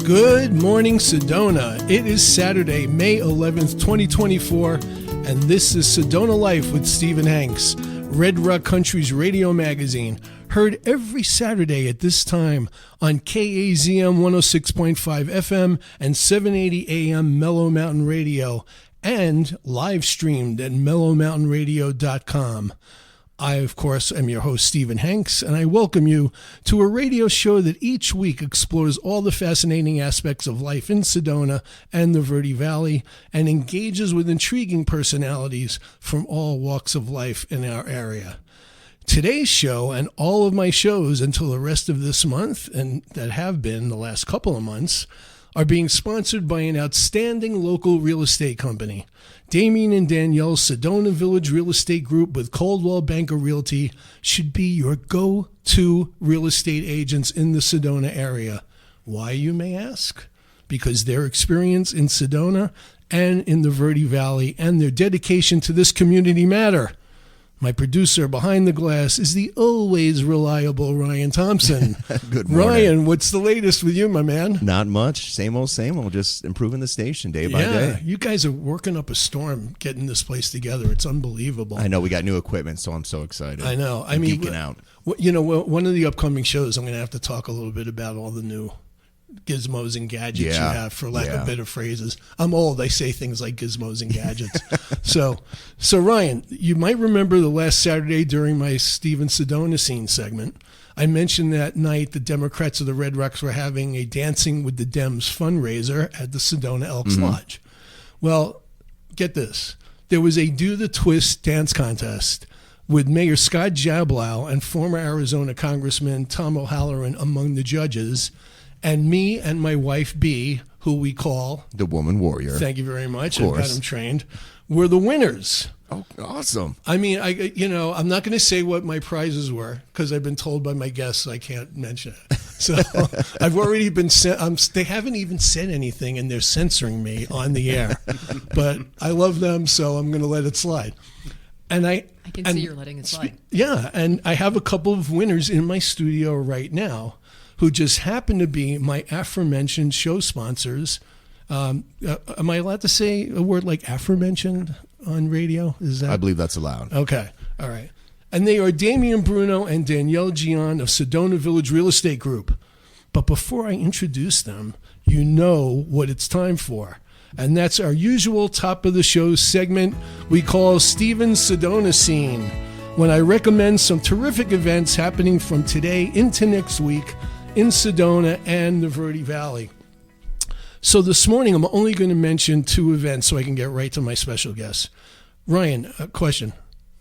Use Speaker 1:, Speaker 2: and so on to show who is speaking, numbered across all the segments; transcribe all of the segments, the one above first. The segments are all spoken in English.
Speaker 1: Good morning, Sedona. It is Saturday, May 11th, 2024, and this is Sedona Life with Stephen Hanks, Red Rock Country's radio magazine, heard every Saturday at this time on KAZM 106.5 FM and 780 AM Mellow Mountain Radio, and live streamed at mellowmountainradio.com. I, of course, am your host, Stephen Hanks, and I welcome you to a radio show that each week explores all the fascinating aspects of life in Sedona and the Verde Valley and engages with intriguing personalities from all walks of life in our area. Today's show and all of my shows until the rest of this month, and that have been the last couple of months, are being sponsored by an outstanding local real estate company. Damian and Danielle's Sedona Village Real Estate Group with Coldwell Banker Realty should be your go-to real estate agents in the Sedona area. Why, you may ask? Because their experience in Sedona and in the Verde Valley and their dedication to this community matter. My producer behind the glass is the always reliable Ryan Thompson.
Speaker 2: Good morning.
Speaker 1: Ryan, what's the latest with you, my man?
Speaker 2: Not much. Same old, just improving the station day by day.
Speaker 1: Yeah, you guys are working up a storm getting this place together. It's unbelievable.
Speaker 2: I know. We got new equipment, so I'm so excited.
Speaker 1: I know.
Speaker 2: I'm geeking out.
Speaker 1: You know, one of the upcoming shows, I'm going to have to talk a little bit about all the new gizmos and gadgets you have, for lack of better phrases. I'm old. I say things like gizmos and gadgets. So Ryan, you might remember the last Saturday during my Stephen Sedona Scene segment, I mentioned that night the Democrats of the Red Rocks were having a Dancing with the Dems fundraiser at the Sedona Elks Lodge. Well, get this. There was a Do the Twist dance contest with Mayor Scott Jablow and former Arizona Congressman Tom O'Halloran among the judges, and me and my wife, B, who we call
Speaker 2: the Woman Warrior.
Speaker 1: Thank you very much. I've got him trained. We're the winners.
Speaker 2: Oh, awesome.
Speaker 1: I mean, I'm not going to say what my prizes were because I've been told by my guests I can't mention it. So I've already been sent. They haven't even said anything, and they're censoring me on the air. But I love them, so I'm going to let it slide. And I can
Speaker 3: see you're letting it slide.
Speaker 1: Yeah, and I have a couple of winners in my studio right now who just happen to be my aforementioned show sponsors. Am I allowed to say a word like aforementioned on radio?
Speaker 2: I believe that's allowed.
Speaker 1: Okay. All right. And they are Damian, Bruno, and Danielle Giann of Sedona Village Real Estate Group. But before I introduce them, you know what it's time for. And that's our usual top of the show segment we call Stephen's Sedona Scene, when I recommend some terrific events happening from today into next week in Sedona and the Verde Valley. So this morning, I'm only going to mention two events so I can get right to my special guest. Ryan, a question.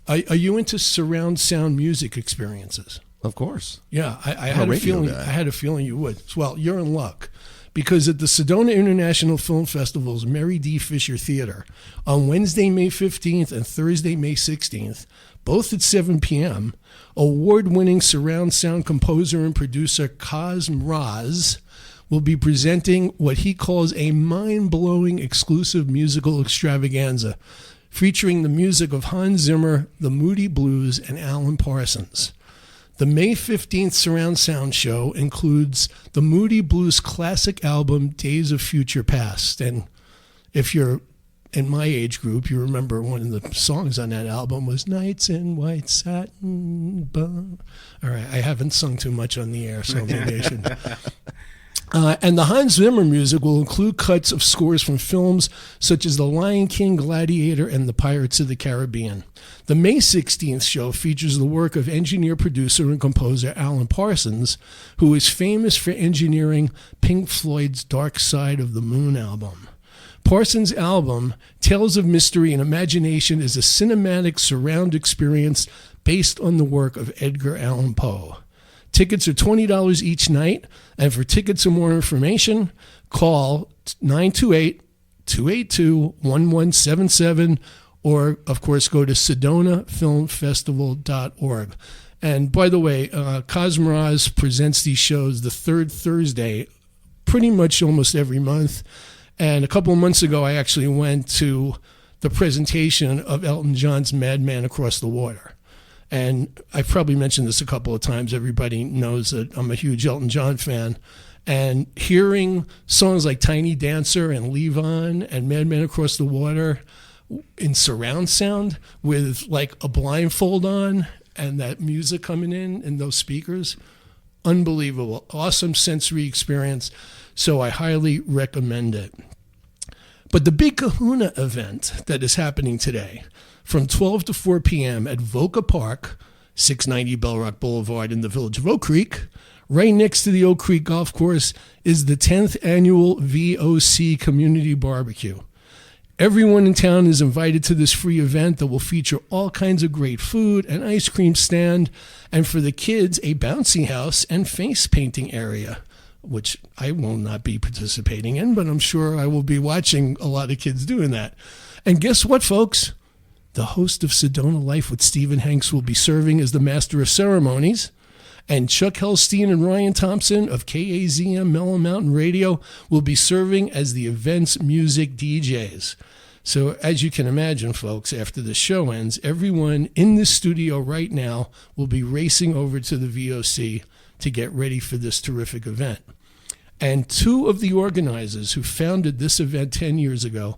Speaker 1: Are you into surround sound music experiences?
Speaker 2: Of course.
Speaker 1: Yeah, I had a feeling you would. Well, you're in luck, because at the Sedona International Film Festival's Mary D. Fisher Theater on Wednesday, May 15th and Thursday, May 16th, both at 7 p.m., award-winning surround sound composer and producer KAZM will be presenting what he calls a mind-blowing exclusive musical extravaganza featuring the music of Hans Zimmer, the Moody Blues, and Alan Parsons. The May 15th surround sound show includes the Moody Blues classic album Days of Future Past. And if you're in my age group, you remember one of the songs on that album was Nights in White Satin. All right, I haven't sung too much on the air, so maybe I should. And the Hans Zimmer music will include cuts of scores from films such as The Lion King, Gladiator, and The Pirates of the Caribbean. The May 16th show features the work of engineer, producer, and composer Alan Parsons, who is famous for engineering Pink Floyd's Dark Side of the Moon album. Parsons' album, Tales of Mystery and Imagination, is a cinematic surround experience based on the work of Edgar Allan Poe. Tickets are $20 each night, and for tickets or more information, call 928-282-1177, or, of course, go to sedonafilmfestival.org. And by the way, KAZM presents these shows the third Thursday pretty much almost every month. And a couple of months ago, I actually went to the presentation of Elton John's Madman Across the Water. And I've probably mentioned this a couple of times. Everybody knows that I'm a huge Elton John fan. And hearing songs like Tiny Dancer and Leave On and Madman Across the Water in surround sound with like a blindfold on and that music coming in those speakers, unbelievable. Awesome sensory experience. So I highly recommend it. But the Big Kahuna event that is happening today from 12 to 4 p.m. at Voca Park, 690 Bell Rock Boulevard in the village of Oak Creek, right next to the Oak Creek Golf Course, is the 10th annual VOC Community Barbecue. Everyone in town is invited to this free event that will feature all kinds of great food, an ice cream stand, and for the kids, a bouncy house and face painting area, which I will not be participating in, but I'm sure I will be watching a lot of kids doing that. And guess what, folks? The host of Sedona Life with Stephen Hanks will be serving as the master of ceremonies, and Chuck Helstein and Ryan Thompson of KAZM Mellow Mountain Radio will be serving as the event's music DJs. So as you can imagine, folks, after the show ends, everyone in the studio right now will be racing over to the VOC to get ready for this terrific event. And two of the organizers who founded this event 10 years ago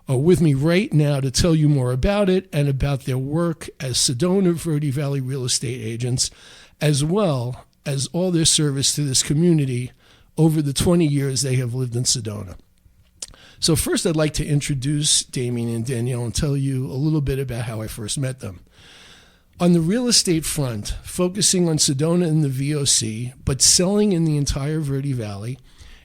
Speaker 1: are with me right now to tell you more about it and about their work as Sedona Verde Valley real estate agents, as well as all their service to this community over the 20 years they have lived in Sedona. So first, I'd like to introduce Damian and Danielle and tell you a little bit about how I first met them. On the real estate front, focusing on Sedona and the VOC, but selling in the entire Verde Valley,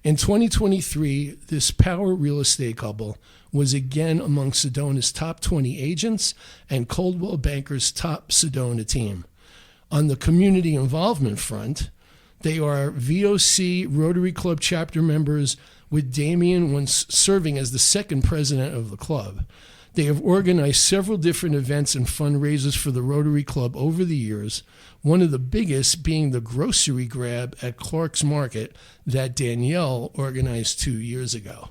Speaker 1: in 2023, this power real estate couple was again among Sedona's top 20 agents and Coldwell Banker's top Sedona team. On the community involvement front, they are VOC Rotary Club chapter members, with Damian once serving as the second president of the club. They have organized several different events and fundraisers for the Rotary Club over the years, one of the biggest being the grocery grab at Clark's Market that Danielle organized 2 years ago.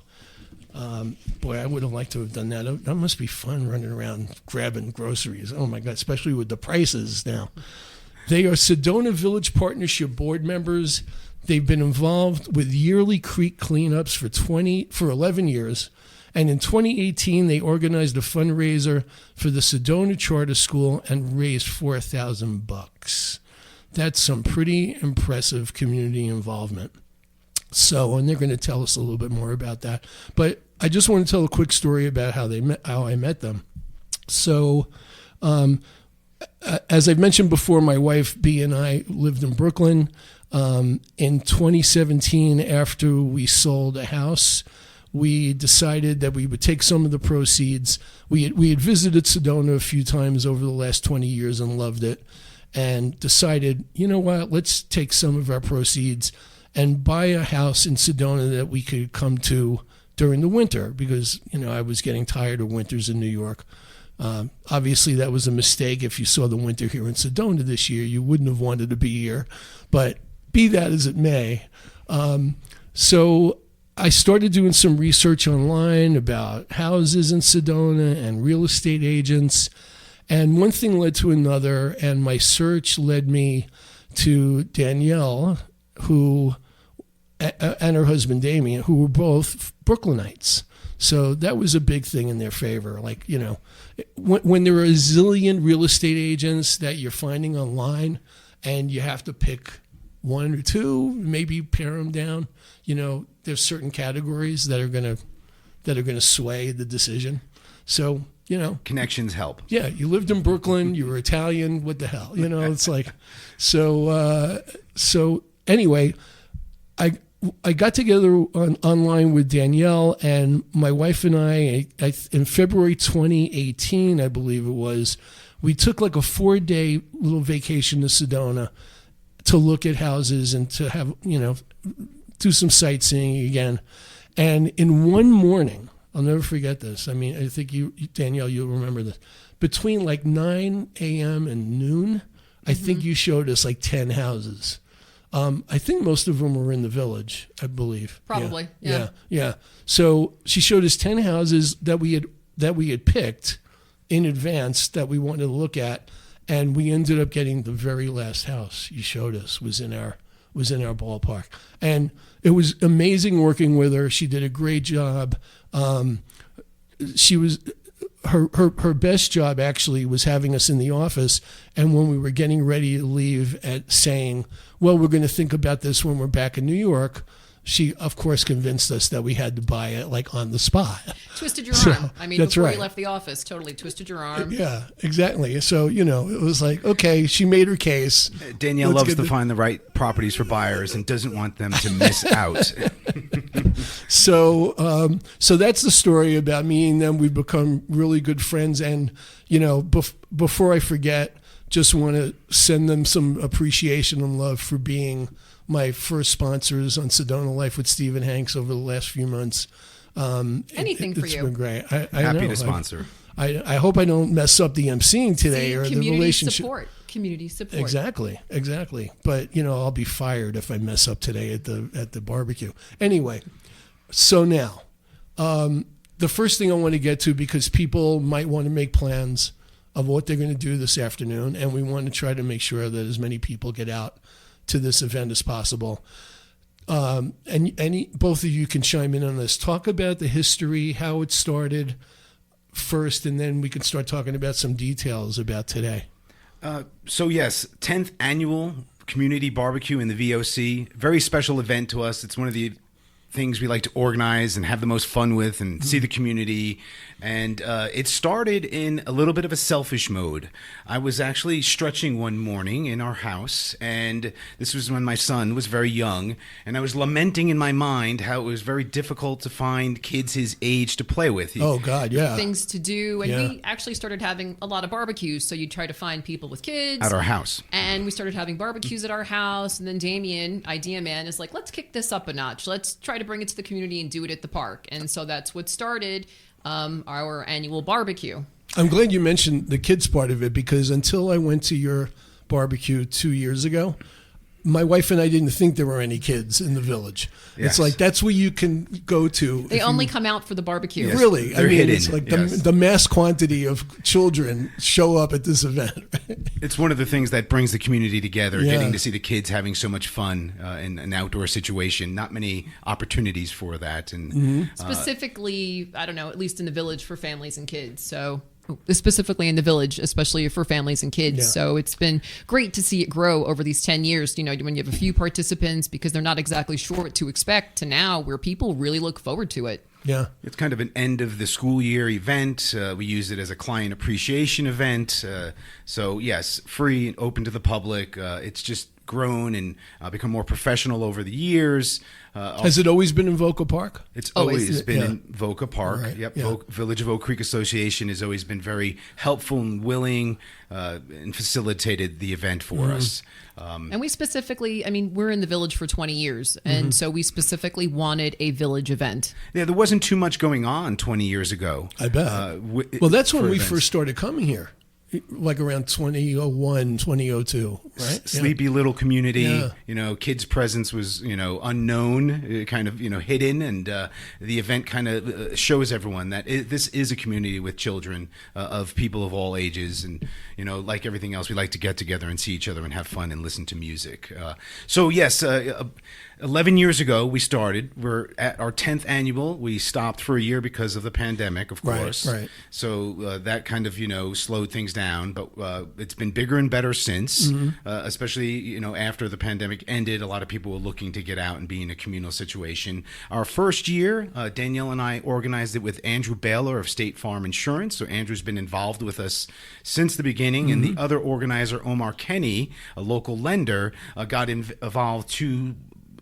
Speaker 1: Boy, I would have liked to have done that. That must be fun running around grabbing groceries. Oh my God, especially with the prices now. They are Sedona Village Partnership board members. They've been involved with yearly creek cleanups for 11 years. And in 2018, they organized a fundraiser for the Sedona Charter School and raised $4,000. That's some pretty impressive community involvement. So, and they're going to tell us a little bit more about that. But I just want to tell a quick story about how I met them. So, as I've mentioned before, my wife B and I lived in Brooklyn. In 2017, after we sold a house, we decided that we would take some of the proceeds. We had visited Sedona a few times over the last 20 years and loved it, and decided, you know what, let's take some of our proceeds and buy a house in Sedona that we could come to during the winter, because, you know, I was getting tired of winters in New York. Obviously, that was a mistake. If you saw the winter here in Sedona this year, you wouldn't have wanted to be here. But be that as it may, so I started doing some research online about houses in Sedona and real estate agents, and one thing led to another, and my search led me to Danielle, who and her husband Damian, who were both Brooklynites. So that was a big thing in their favor. Like, you know, when there are a zillion real estate agents that you're finding online and you have to pick one or two, maybe pare them down, you know, there's certain categories that are going to sway the decision. So, you know,
Speaker 3: connections help.
Speaker 1: Yeah, you lived in Brooklyn, you were Italian, what the hell? You know, it's like, so anyway, I got together online with Danielle, and my wife and I in February 2018, I believe it was, we took like a 4-day little vacation to Sedona to look at houses and to have, you know, do some sightseeing again. And in one morning, I'll never forget this. I mean, I think you, Danielle, you'll remember this. Between like 9 a.m. and noon, I think you showed us like 10 houses. I think most of them were in the village, I believe.
Speaker 4: Probably,
Speaker 1: yeah. So she showed us 10 houses that we had picked in advance that we wanted to look at, and we ended up getting the very last house you showed us was in our was in our ballpark. And it was amazing working with her. She did a great job. She was her best job actually was having us in the office, and when we were getting ready to leave, at saying, well, we're going to think about this when we're back in New York, she of course convinced us that we had to buy it like on the spot.
Speaker 3: Twisted your arm. I mean,
Speaker 1: that's
Speaker 3: before
Speaker 1: right.
Speaker 3: you left the office, totally twisted your arm.
Speaker 1: Yeah, exactly. So, it was like, okay, she made her case.
Speaker 4: Danielle loves to find the right properties for buyers and doesn't want them to miss out.
Speaker 1: So that's the story about me and them. We've become really good friends. And, before I forget, just want to send them some appreciation and love for being my first sponsors on Sedona Life with Steve and Hanks over the last few months.
Speaker 3: Anything for you.
Speaker 1: It's been great. I
Speaker 4: Happy
Speaker 1: know.
Speaker 4: to sponsor.
Speaker 1: I hope I don't mess up the emceeing today or the relationship.
Speaker 3: Community support.
Speaker 1: Exactly. But I'll be fired if I mess up today at the barbecue. Anyway, so now the first thing I want to get to, because people might want to make plans of what they're going to do this afternoon, and we want to try to make sure that as many people get out to this event as possible. And both of you can chime in on this. Talk about the history, how it started first, and then we can start talking about some details about today.
Speaker 4: So yes, 10th annual community barbecue in the VOC. Very special event to us. It's one of the things we like to organize and have the most fun with and see the community. And it started in a little bit of a selfish mode. I was actually stretching one morning in our house, and this was when my son was very young, and I was lamenting in my mind how it was very difficult to find kids his age to play with.
Speaker 1: Oh, God, yeah.
Speaker 3: Things to do. And we actually started having a lot of barbecues, so you try to find people with kids.
Speaker 4: At our house.
Speaker 3: And we started having barbecues at our house, and then Damian, Idea Man, is like, let's kick this up a notch. Let's try to bring it to the community and do it at the park. And so that's what started our annual barbecue.
Speaker 1: I'm glad you mentioned the kids part of it, because until I went to your barbecue 2 years ago, my wife and I didn't think there were any kids in the village.
Speaker 4: Yes.
Speaker 1: It's like that's where you can go to.
Speaker 3: They only come out for the barbecue.
Speaker 4: Yes.
Speaker 1: Really,
Speaker 4: They're hidden.
Speaker 1: It's like
Speaker 4: Yes.
Speaker 1: the mass quantity of children show up at this event.
Speaker 4: It's one of the things that brings the community together,
Speaker 1: Yeah.
Speaker 4: getting to see the kids having so much fun in an outdoor situation. Not many opportunities for that. And
Speaker 3: Specifically, I don't know, at least in the village for families and kids. So specifically in the village, especially for families and kids.
Speaker 1: Yeah.
Speaker 3: So it's been great to see it grow over these 10 years, when you have a few participants because they're not exactly sure what to expect, to now where people really look forward to it.
Speaker 1: Yeah.
Speaker 4: it's kind of an end of the school year event. We use it as a client appreciation event. So yes, free and open to the public. It's just grown and become more professional over the years.
Speaker 1: Has it always been in Voca Park?
Speaker 4: It's
Speaker 3: Always.
Speaker 4: always been
Speaker 1: Yeah.
Speaker 4: in Voca Park.
Speaker 1: Right.
Speaker 4: Yep.
Speaker 1: Yeah.
Speaker 4: Village of Oak Creek Association has always been very helpful and willing and facilitated the event for us.
Speaker 3: And we specifically, we're in the village for 20 years. And so we specifically wanted a village event.
Speaker 4: Yeah, there wasn't too much going on 20 years ago.
Speaker 1: I bet. Well, that's when we first started coming here, like around 2001, 2002, right?
Speaker 4: Sleepy little community.
Speaker 1: Yeah.
Speaker 4: Kids' presence was, unknown, kind of, hidden. And the event kind of shows everyone that this is a community with children of people of all ages. And, like everything else, we like to get together and see each other and have fun and listen to music. So, yes, 11 years ago, we started. We're at our 10th annual. We stopped for a year because of the pandemic, of course.
Speaker 1: Right.
Speaker 4: So that kind of, slowed things down. But it's been bigger and better since, especially, after the pandemic ended. A lot of people were looking to get out and be in a communal situation. Our first year, Danielle and I organized it with Andrew Baylor of State Farm Insurance. So Andrew's been involved with us since the beginning. And the other organizer, Omar Kenny, a local lender, got involved to,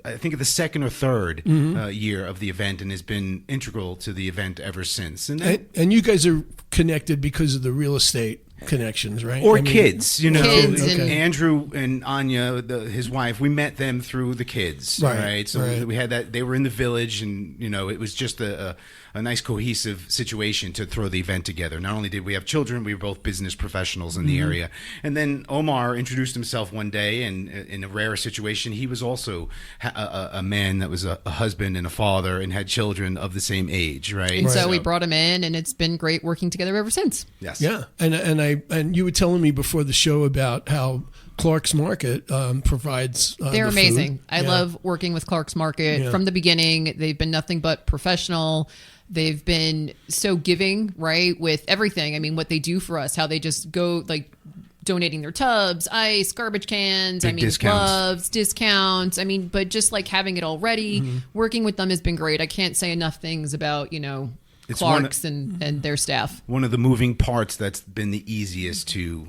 Speaker 4: I think, the second or third year of the event, and has been integral to the event ever since.
Speaker 1: And you guys are connected because of the real estate connections, right?
Speaker 4: Or kids,
Speaker 3: Kids and-
Speaker 4: Andrew and Anya, his wife, we met them through the kids, right? So we had that. They were in the village, and it was just a nice cohesive situation to throw the event together. Not only did we have children, we were both business professionals in the area. And then Omar introduced himself one day, and in a rare situation, he was also a man that was a husband and a father and had children of the same age, right?
Speaker 3: And so we brought him in, and it's been great working together ever since.
Speaker 4: Yes.
Speaker 1: Yeah, and you were telling me before the show about how Clark's Market provides.
Speaker 3: They're
Speaker 1: the
Speaker 3: amazing.
Speaker 1: food.
Speaker 3: I love working with Clark's Market from the beginning. They've been nothing but professional. They've been so giving, right, with everything. I mean, what they do for us, how they just go like donating their tubs, ice, garbage cans,
Speaker 4: Big discounts.
Speaker 3: gloves, discounts. I mean, but just like having it all ready, working with them has been great. I can't say enough things about,
Speaker 4: It's
Speaker 3: Clark's and their staff.
Speaker 4: One of the moving parts that's been the easiest to,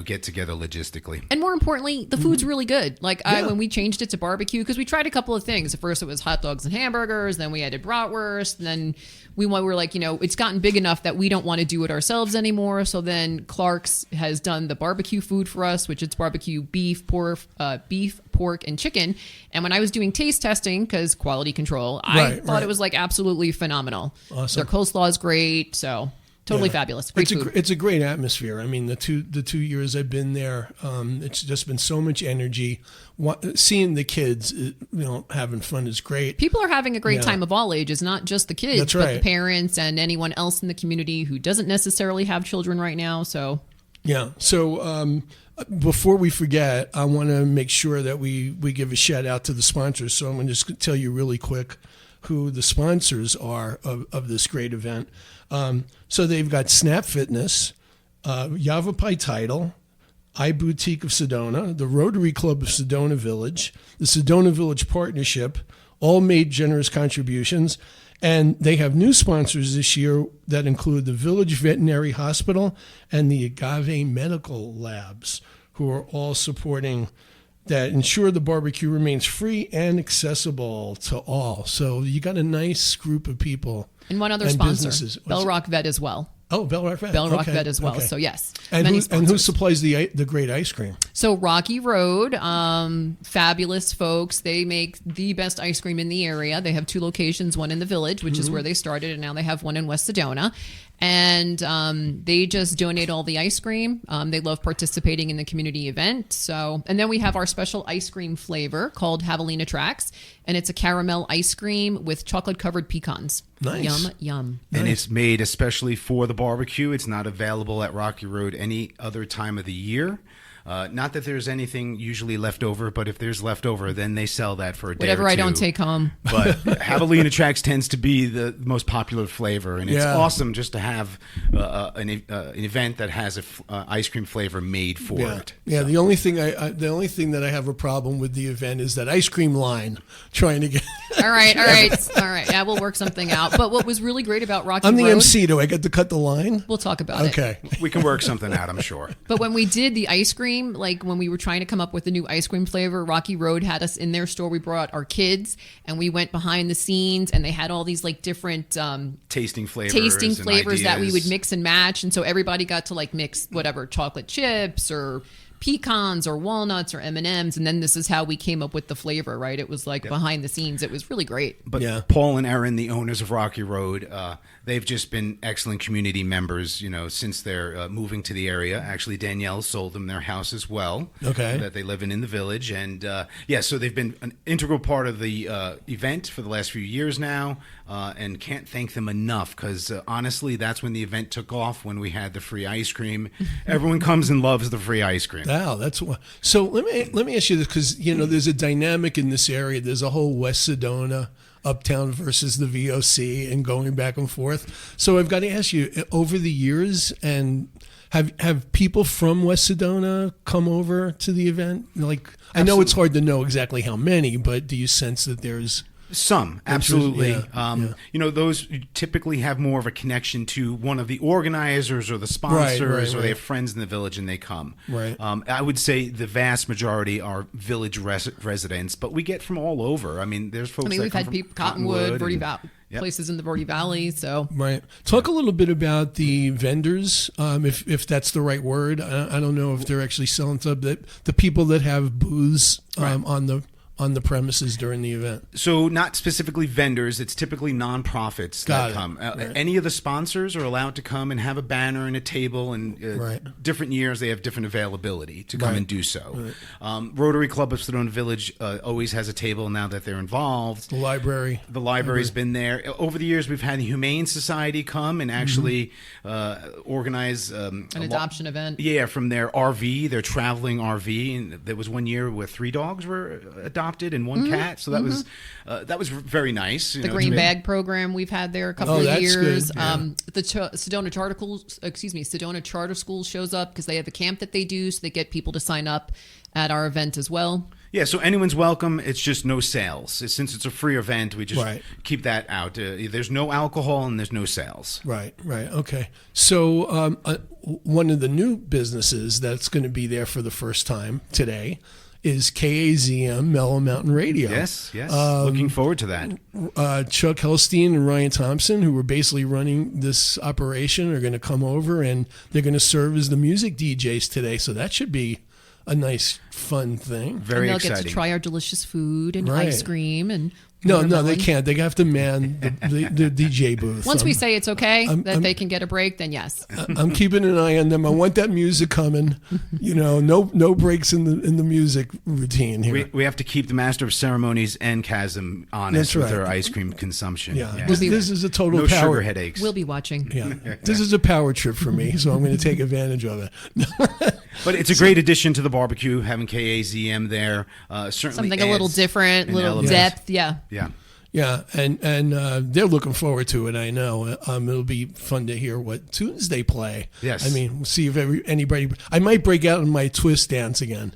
Speaker 4: get together logistically.
Speaker 3: And more importantly, the food's really good. Like when we changed it to barbecue, because we tried a couple of things. At first it was hot dogs and hamburgers. Then we added bratwurst. And then we were like, it's gotten big enough that we don't want to do it ourselves anymore. So then Clark's has done the barbecue food for us, which is barbecue beef, pork, and chicken. And when I was doing taste testing, because quality control, I thought it was like absolutely phenomenal.
Speaker 1: Awesome.
Speaker 3: Their coleslaw is great. So totally fabulous. Great food.
Speaker 1: It's a great atmosphere. I mean, the 2 years I've been there, it's just been so much energy. Seeing the kids, having fun is great.
Speaker 3: People are having a great time of all ages, not just the kids,
Speaker 1: That's
Speaker 3: but
Speaker 1: right.
Speaker 3: the parents and anyone else in the community who doesn't necessarily have children right now. So
Speaker 1: Yeah. So before we forget, I want to make sure that we give a shout out to the sponsors. So I'm going to just tell you really quick who the sponsors are of this great event. So they've got Snap Fitness, Yavapai Title, iBoutique of Sedona, the Rotary Club of Sedona Village, the Sedona Village Partnership, all made generous contributions. And they have new sponsors this year that include the Village Veterinary Hospital and the Agave Medical Labs, who are all supporting that ensure the barbecue remains free and accessible to all. So you got a nice group of people.
Speaker 3: and one other
Speaker 1: And
Speaker 3: sponsor,
Speaker 1: businesses.
Speaker 3: Bell Rock Vet as well.
Speaker 1: Oh, Bell Rock Vet.
Speaker 3: Bell Rock
Speaker 1: Okay,
Speaker 3: Vet as well.
Speaker 1: okay.
Speaker 3: So yes,
Speaker 1: And
Speaker 3: many
Speaker 1: who
Speaker 3: sponsors.
Speaker 1: supplies the great ice cream?
Speaker 3: So Rocky Road, fabulous folks. They make the best ice cream in the area. They have 2 locations, one in the Village, which is where they started, and now they have one in West Sedona. And they just donate all the ice cream. They love participating in the community event. So, and then we have our special ice cream flavor called Javelina Tracks, and it's a caramel ice cream with chocolate-covered pecans.
Speaker 1: Nice.
Speaker 3: Yum, yum.
Speaker 4: And it's made especially for the barbecue. It's not available at Rocky Road any other time of the year. Not that there's anything usually left over, but if there's leftover, then they sell that for a day
Speaker 3: Whatever
Speaker 4: or two.
Speaker 3: I don't take home.
Speaker 4: But Javelina Tracks tends to be the most popular flavor, and it's awesome just to have an event that has a ice cream flavor made for it.
Speaker 1: Yeah. The only thing that I have a problem with the event is that ice cream line trying to get.
Speaker 3: All right. Yeah, we'll work something out. But what was really great about Rocky
Speaker 1: I'm the
Speaker 3: Road,
Speaker 1: MC. Do I get to cut the line?
Speaker 3: we'll talk about it.
Speaker 1: Okay.
Speaker 4: We can work something out, I'm sure.
Speaker 3: But when we did the ice cream, like when we were trying to come up with a new ice cream flavor, Rocky Road had us in their store. We brought our kids and we went behind the scenes, and they had all these like different
Speaker 4: Tasting flavors
Speaker 3: that we would
Speaker 4: ideas.
Speaker 3: mix and match. And so everybody got to like mix whatever, chocolate chips or pecans or walnuts or M&Ms, and then this is how we came up with the flavor, right? It was like behind the scenes. It was really great.
Speaker 4: But Paul and Erin, the owners of Rocky Road, they've just been excellent community members, since they're moving to the area. Actually, Danielle sold them their house as well.
Speaker 1: Okay.
Speaker 4: That they live in the Village. And, so they've been an integral part of the event for the last few years now, and can't thank them enough because, honestly, that's when the event took off, when we had the free ice cream. Everyone comes and loves the free ice cream.
Speaker 1: Wow, that's what. So let me ask you this, because there's a dynamic in this area. There's a whole West Sedona, Uptown versus the VOC, and going back and forth. So I've got to ask you, over the years, and have people from West Sedona come over to the event? Like, I know it's hard to know exactly how many, but do you sense that there's
Speaker 4: Some, absolutely.
Speaker 1: Yeah.
Speaker 4: Those typically have more of a connection to one of the organizers or the sponsors, or they have friends in the village and they come.
Speaker 1: Right.
Speaker 4: I would say the vast majority are village residents, but we get from all over. I mean, there's folks.
Speaker 3: We've had people Cottonwood, Verde Valley,
Speaker 4: Yep.
Speaker 3: places in the Verde Valley. So
Speaker 1: right. Talk a little bit about the vendors, if that's the right word. I don't know if they're actually selling stuff. The people that have booths on on the premises during the event?
Speaker 4: So not specifically vendors, it's typically nonprofits that come.
Speaker 1: Right.
Speaker 4: Any of the sponsors are allowed to come and have a banner and a table, and different years they have different availability to come and do so. Right. Rotary Club of Sedona Village always has a table now that they're involved.
Speaker 1: The library's
Speaker 4: been there. Over the years, we've had the Humane Society come and actually organize
Speaker 3: an adoption event.
Speaker 4: Yeah, from their RV, their traveling RV. And there was one year where 3 dogs were adopted and 1 cat, so that was very nice.
Speaker 3: The green bag program we've had there a couple of years.
Speaker 1: Good. Yeah.
Speaker 3: The Sedona Charter School shows up because they have a camp that they do, so they get people to sign up at our event as well.
Speaker 4: Yeah, so anyone's welcome. It's just no sales. Since it's a free event, we just keep that out. There's no alcohol and there's no sales.
Speaker 1: Right. Okay. So one of the new businesses that's going to be there for the first time today is KAZM, Mellow Mountain Radio.
Speaker 4: Yes. Looking forward to that.
Speaker 1: Chuck Helstein and Ryan Thompson, who were basically running this operation, are going to come over and they're going to serve as the music DJs today. So that should be a nice, fun thing.
Speaker 4: Very exciting.
Speaker 3: They'll get to try our delicious food and ice cream and.
Speaker 1: No, they can't. They have to man the DJ booth.
Speaker 3: Once we say it's okay that they can get a break, then yes.
Speaker 1: I'm keeping an eye on them. I want that music coming. No breaks in the music routine here.
Speaker 4: We have to keep the master of ceremonies and KAZM honest with their ice cream consumption.
Speaker 1: Yeah. This is a total
Speaker 4: no
Speaker 1: power.
Speaker 4: Sugar headaches.
Speaker 3: We'll be watching.
Speaker 1: Yeah. This is a power trip for me, so I'm going to take advantage of it.
Speaker 4: But it's a great addition to the barbecue, having KAZM there. Certainly
Speaker 3: something a little different, a little depth. Yeah.
Speaker 1: Yeah, and they're looking forward to it. I know it'll be fun to hear what tunes they play.
Speaker 4: Yes,
Speaker 1: I mean, we'll see if anybody. I might break out in my twist dance again,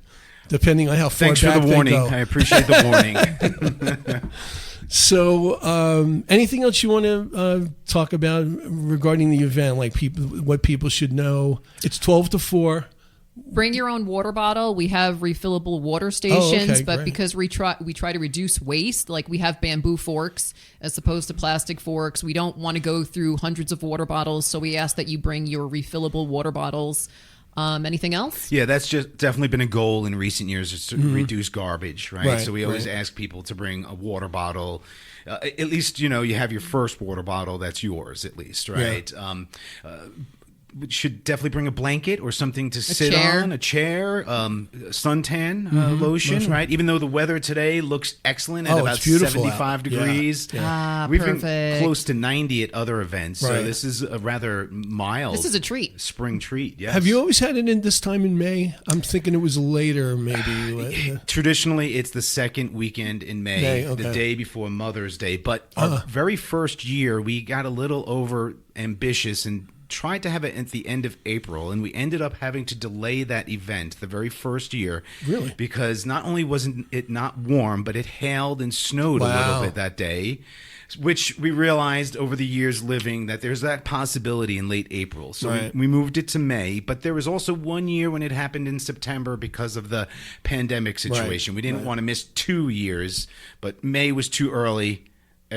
Speaker 1: depending on how far
Speaker 4: Thanks
Speaker 1: back
Speaker 4: for the warning.
Speaker 1: they go.
Speaker 4: I appreciate the warning.
Speaker 1: So, anything else you want to talk about regarding the event? Like what people should know? It's 12 to 4.
Speaker 3: Bring your own water bottle. We have refillable water stations, but
Speaker 1: great.
Speaker 3: Because we try to reduce waste, like we have bamboo forks as opposed to plastic forks. We don't want to go through hundreds of water bottles, so we ask that you bring your refillable water bottles. Anything else?
Speaker 4: Yeah, that's just definitely been a goal in recent years, is to reduce garbage, right? So we always ask people to bring a water bottle. At least, you have your first water bottle that's yours, at least, right? Yeah. Should definitely bring a blanket or something to sit on, a chair, suntan lotion, right? Even though the weather today looks excellent at about 75 degrees.
Speaker 3: Yeah.
Speaker 4: We've
Speaker 3: Perfect.
Speaker 4: been close to 90 at other events, so this is a rather mild.
Speaker 3: This is a treat.
Speaker 4: Spring treat, yes.
Speaker 1: Have you always had it in this time in May? I'm thinking it was later, maybe.
Speaker 4: Traditionally, it's the second weekend in May, the day before Mother's Day. But our very first year, we got a little over ambitious and tried to have it at the end of April, and we ended up having to delay that event the very first year.
Speaker 1: Really?
Speaker 4: Because not only wasn't it not warm, but it hailed and snowed a little bit that day, which we realized over the years living that there's that possibility in late April. So we moved it to May, but there was also one year when it happened in September because of the pandemic situation. We didn't want to miss 2 years, but May was too early.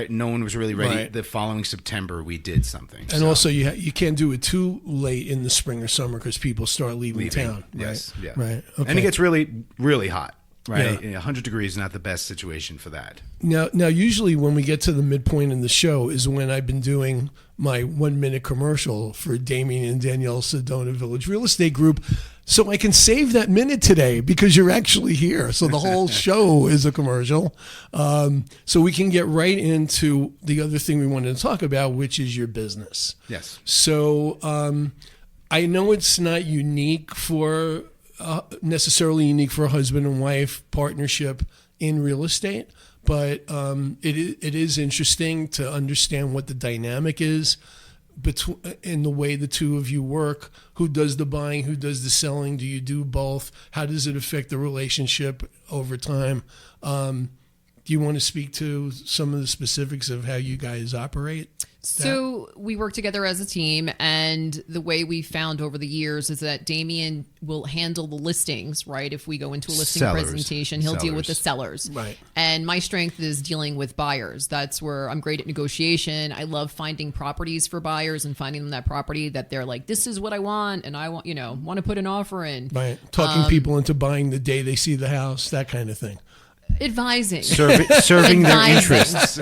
Speaker 4: No one was really ready. The following September, we did something.
Speaker 1: And also, you can't do it too late in the spring or summer because people start leaving town.
Speaker 4: Yes.
Speaker 1: Right?
Speaker 4: Yeah.
Speaker 1: Right. Okay.
Speaker 4: And it gets really, really hot. Right. Yeah. 100 degrees is not the best situation for that.
Speaker 1: Now, usually when we get to the midpoint in the show is when I've been doing my 1-minute commercial for Damian and Danielle Sedona Village Real Estate Group. So I can save that minute today because you're actually here. So the whole show is a commercial. So we can get right into the other thing we wanted to talk about, which is your business.
Speaker 4: Yes.
Speaker 1: So I know it's not unique for necessarily unique for a husband and wife partnership in real estate, but it is interesting to understand what the dynamic is in the way the two of you work. Who does the buying? Who does the selling? Do you do both? How does it affect the relationship over time? Do you want to speak to some of the specifics of how you guys operate?
Speaker 3: So we work together as a team, and the way we found over the years is that Damian will handle the listings, right? If we go into a listing presentation, he'll deal with the sellers.
Speaker 1: Right.
Speaker 3: And my strength is dealing with buyers. That's where I'm great at negotiation. I love finding properties for buyers and finding them that property that they're like, this is what I want, and I want to put an offer in.
Speaker 1: Right. Talking people into buying the day they see the house, that kind of thing.
Speaker 3: Advising.
Speaker 4: Serving their interests.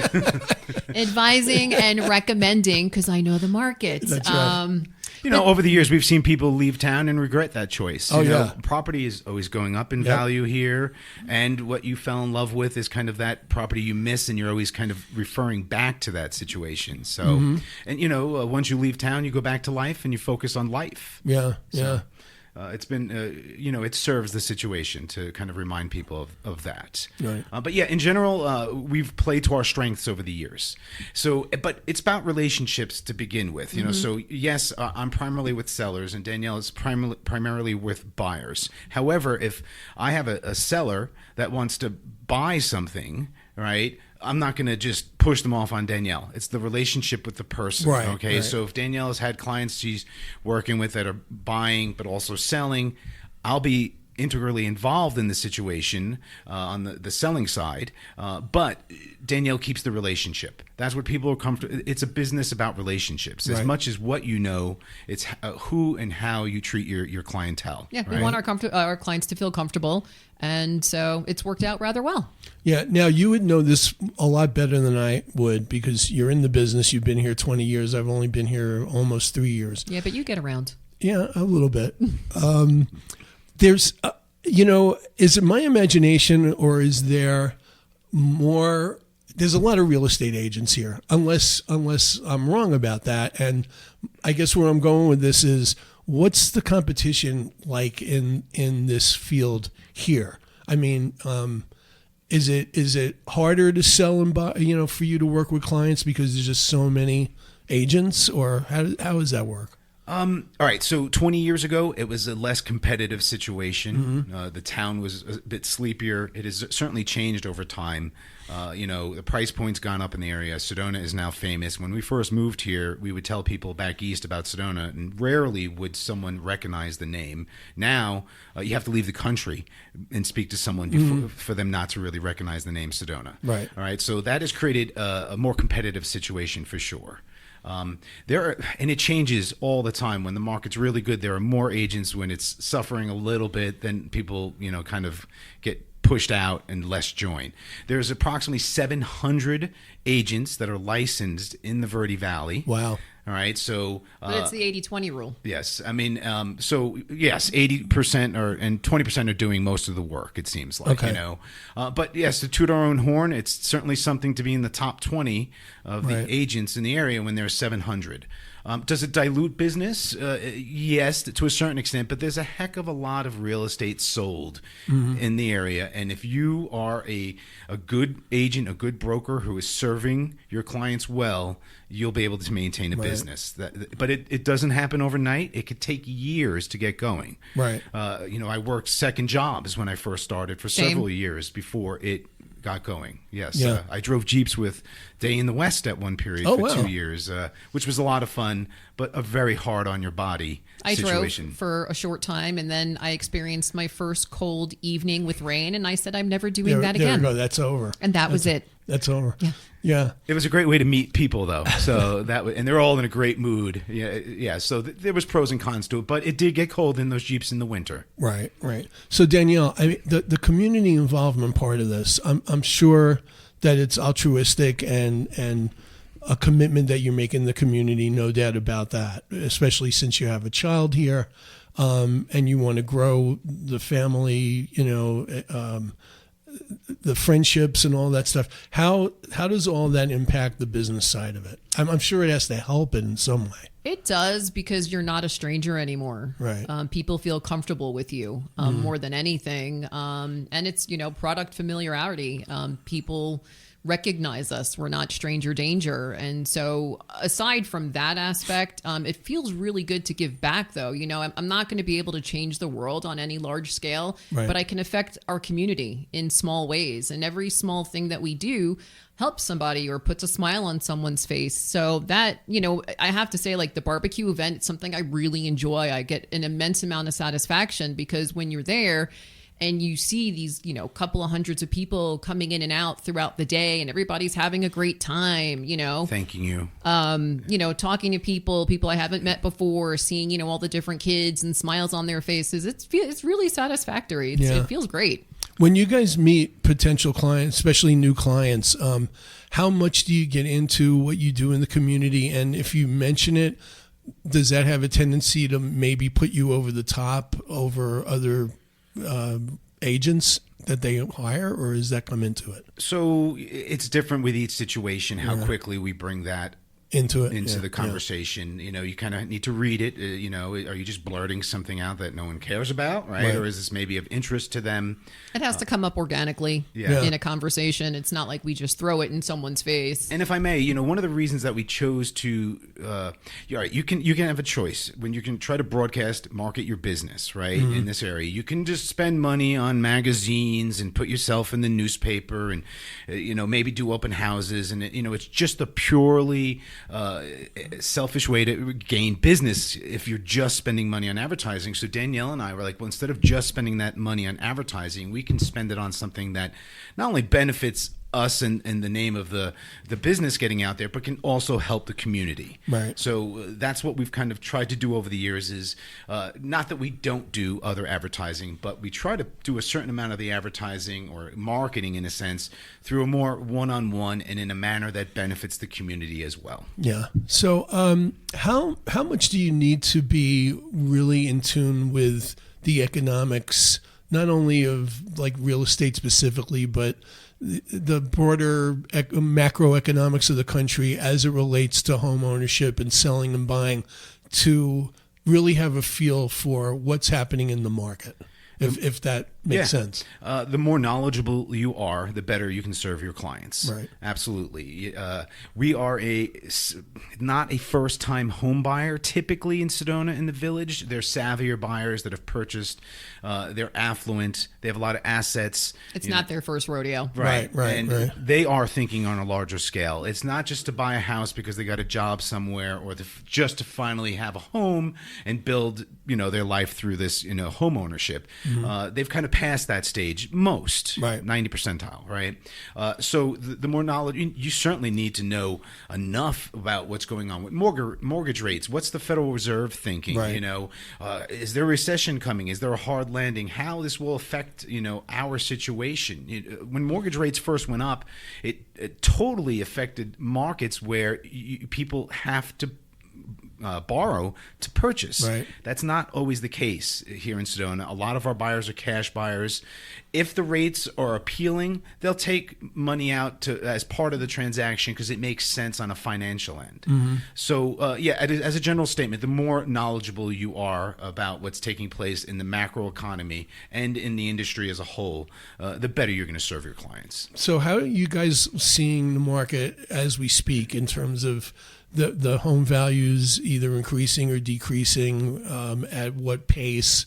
Speaker 3: Advising and recommending, because I know the market.
Speaker 1: That's right.
Speaker 4: Over the years, we've seen people leave town and regret that choice.
Speaker 1: Yeah.
Speaker 4: Property is always going up in value here. And what you fell in love with is kind of that property you miss, and you're always kind of referring back to that situation. So, and, once you leave town, you go back to life and you focus on life.
Speaker 1: Yeah,
Speaker 4: so, it's been, it serves the situation to kind of remind people of that.
Speaker 1: Right.
Speaker 4: But yeah, in general, we've played to our strengths over the years. So, but it's about relationships to begin with, So yes, I'm primarily with sellers, and Danielle is primarily with buyers. However, if I have a seller that wants to buy something, right, I'm not going to just push them off on Danielle. It's the relationship with the person.
Speaker 1: Right,
Speaker 4: okay.
Speaker 1: Right.
Speaker 4: So if Danielle has had clients she's working with that are buying but also selling, I'll be integrally involved in the situation on the selling side. But Danielle keeps the relationship. That's what people are comfortable. It's a business about relationships. As much as what you know, it's who and how you treat your clientele.
Speaker 3: Yeah, we want our clients to feel comfortable. And so it's worked out rather well.
Speaker 1: Yeah. Now, you would know this a lot better than I would because you're in the business. You've been here 20 years. I've only been here almost 3 years.
Speaker 3: Yeah, but you get around.
Speaker 1: Yeah, a little bit. There's, is it my imagination or is there more? There's a lot of real estate agents here, unless I'm wrong about that. And I guess where I'm going with this is, what's the competition like in this field here? I mean, is it harder to sell and buy, for you to work with clients because there's just so many agents, or how does that work?
Speaker 4: All right. So 20 years ago, it was a less competitive situation.
Speaker 1: Mm-hmm.
Speaker 4: The town was a bit sleepier. It has certainly changed over time. The price point's gone up in the area. Sedona is now famous. When we first moved here, we would tell people back east about Sedona, and rarely would someone recognize the name. Now, you have to leave the country and speak to someone before, for them not to really recognize the name Sedona.
Speaker 1: Right.
Speaker 4: All right. So that has created a more competitive situation for sure. And it changes all the time. When the market's really good, there are more agents. When it's suffering a little bit, then people, kind of get pushed out and less join. There's approximately 700 agents that are licensed in the Verde Valley.
Speaker 1: Wow.
Speaker 4: All right. So,
Speaker 3: but it's the 80-20 rule.
Speaker 4: Yes. I mean, so yes, 80% and 20% are doing most of the work, it seems like,
Speaker 1: Okay.
Speaker 4: But yes, to toot our own horn, it's certainly something to be in the top 20 of the agents in the area when there's 700. Does it dilute business? Yes, to a certain extent, but there's a heck of a lot of real estate sold in the area. And if you are a good agent, a good broker who is serving your clients well, you'll be able to maintain a business. But it doesn't happen overnight. It could take years to get going.
Speaker 1: Right.
Speaker 4: I worked second jobs when I first started for several years before it got going. Yes.
Speaker 1: Yeah.
Speaker 4: I drove Jeeps with Day in the West at one period for 2 years, which was a lot of fun, but a very hard on your body situation.
Speaker 3: I drove for a short time, and then I experienced my first cold evening with rain, and I said, I'm never doing that again.
Speaker 1: There we go. That's over.
Speaker 3: And that was it.
Speaker 1: That's over.
Speaker 3: Yeah.
Speaker 1: Yeah.
Speaker 4: It was a great way to meet people, though. So and they're all in a great mood. Yeah. So there was pros and cons to it, but it did get cold in those Jeeps in the winter.
Speaker 1: Right. So Danielle, I mean, the community involvement part of this, I'm sure that it's altruistic and a commitment that you make in the community, no doubt about that. Especially since you have a child here, and you want to grow the family, the friendships and all that stuff. How does all that impact the business side of it? I'm sure it has to help it in some way.
Speaker 3: It does, because you're not a stranger anymore.
Speaker 1: Right.
Speaker 3: People feel comfortable with you more than anything. And it's, product familiarity. People recognize us. We're not stranger danger. And so aside from that aspect, it feels really good to give back, though. I'm not going to be able to change the world on any large scale, but I can affect our community in small ways. And every small thing that we do helps somebody or puts a smile on someone's face. So that, I have to say, like the barbecue event, it's something I really enjoy. I get an immense amount of satisfaction because when you're there and you see these, couple of hundreds of people coming in and out throughout the day and everybody's having a great time,
Speaker 4: Thanking you.
Speaker 3: Talking to people I haven't met before, seeing, all the different kids and smiles on their faces. It's really satisfactory. It feels great.
Speaker 1: When you guys meet potential clients, especially new clients, how much do you get into what you do in the community? And if you mention it, does that have a tendency to maybe put you over the top over other agents that they hire, or does that come into it?
Speaker 4: So it's different with each situation, how quickly we bring that
Speaker 1: into
Speaker 4: the conversation. You know, you kind of need to read it. You know, are you just blurting something out that no one cares about, right? Or is this maybe of interest to them?
Speaker 3: It has to come up organically in a conversation. It's not like we just throw it in someone's face.
Speaker 4: And if I may, you know, one of the reasons that we chose to, you can have a choice when you can try to market your business, right, in this area. You can just spend money on magazines and put yourself in the newspaper, and you know, maybe do open houses, and you know, it's just a purely selfish way to gain business if you're just spending money on advertising. So Danielle and I were like, well, instead of just spending that money on advertising, we can spend it on something that not only benefits us and the name of the business getting out there, but can also help the community.
Speaker 1: Right.
Speaker 4: So that's what we've kind of tried to do over the years is not that we don't do other advertising, but we try to do a certain amount of the advertising or marketing in a sense through a more one-on-one and in a manner that benefits the community as well.
Speaker 1: Yeah. So how much do you need to be really in tune with the economics, not only of like real estate specifically, but the broader macroeconomics of the country as it relates to home ownership and selling and buying, to really have a feel for what's happening in the market, if that makes sense?
Speaker 4: The more knowledgeable you are, the better you can serve your clients.
Speaker 1: Right.
Speaker 4: Absolutely. We are not a first-time home buyer typically in Sedona in the Village. They're savvier buyers that have purchased. They're affluent. They have a lot of assets.
Speaker 3: It's not their first rodeo.
Speaker 1: Right.
Speaker 4: And they are thinking on a larger scale. It's not just to buy a house because they got a job somewhere, or just to finally have a home and build, you know, their life through this, you know, home ownership. They've kind of passed that stage, most,
Speaker 1: right.
Speaker 4: 90 percentile, right? So the more knowledge, you certainly need to know enough about what's going on with mortgage rates. What's the Federal Reserve thinking?
Speaker 1: Right.
Speaker 4: You know, is there a recession coming? Is there a hard landing? How this will affect, you know, our situation? When mortgage rates first went up, it totally affected markets where people have to borrow to purchase.
Speaker 1: Right.
Speaker 4: That's not always the case here in Sedona. A lot of our buyers are cash buyers. If the rates are appealing, they'll take money out as part of the transaction because it makes sense on a financial end. So, as a general statement, the more knowledgeable you are about what's taking place in the macro economy and in the industry as a whole, the better you're going to serve your clients.
Speaker 1: So how are you guys seeing the market as we speak in terms of the home values either increasing or decreasing, at what pace?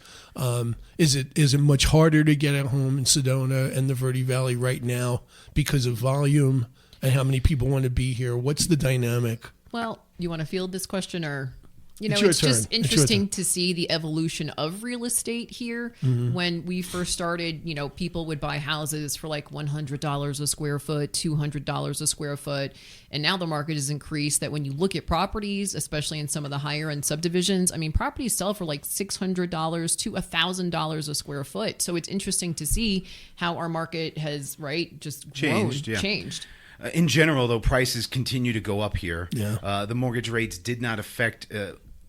Speaker 1: Is it much harder to get a home in Sedona and the Verde Valley right now because of volume and how many people want to be here? What's the dynamic?
Speaker 3: Well, you want to field this question, or you know,
Speaker 1: It's your
Speaker 3: it's
Speaker 1: turn.
Speaker 3: just
Speaker 1: It's your
Speaker 3: interesting
Speaker 1: turn.
Speaker 3: to see the evolution of real estate here. When we first started, you know, people would buy houses for like $100 a square foot, $200 a square foot. And now the market has increased that when you look at properties, especially in some of the higher end subdivisions, I mean, properties sell for like $600 to $1,000 a square foot. So it's interesting to see how our market has, just
Speaker 4: Changed,
Speaker 3: grown,
Speaker 4: yeah.
Speaker 3: changed.
Speaker 4: In general, though, prices continue to go up here.
Speaker 1: Yeah.
Speaker 4: The mortgage rates did not affect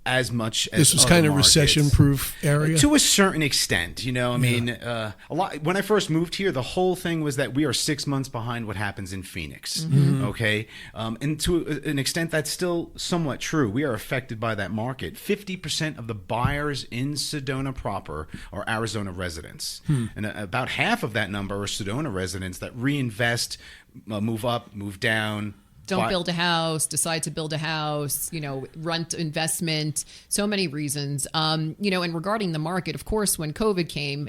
Speaker 4: as much as
Speaker 1: This was
Speaker 4: other
Speaker 1: kind of
Speaker 4: markets.
Speaker 1: recession-proof area?
Speaker 4: To a certain extent, you know. I mean, a lot. When I first moved here, the whole thing was that we are 6 months behind what happens in Phoenix. Okay, and to an extent, that's still somewhat true. We are affected by that market. 50% of the buyers in Sedona proper are Arizona residents, and about half of that number are Sedona residents that reinvest, move up, move down.
Speaker 3: Don't build a house, decide to build a house, you know, rent investment, so many reasons. You know, and regarding the market, of course, when COVID came,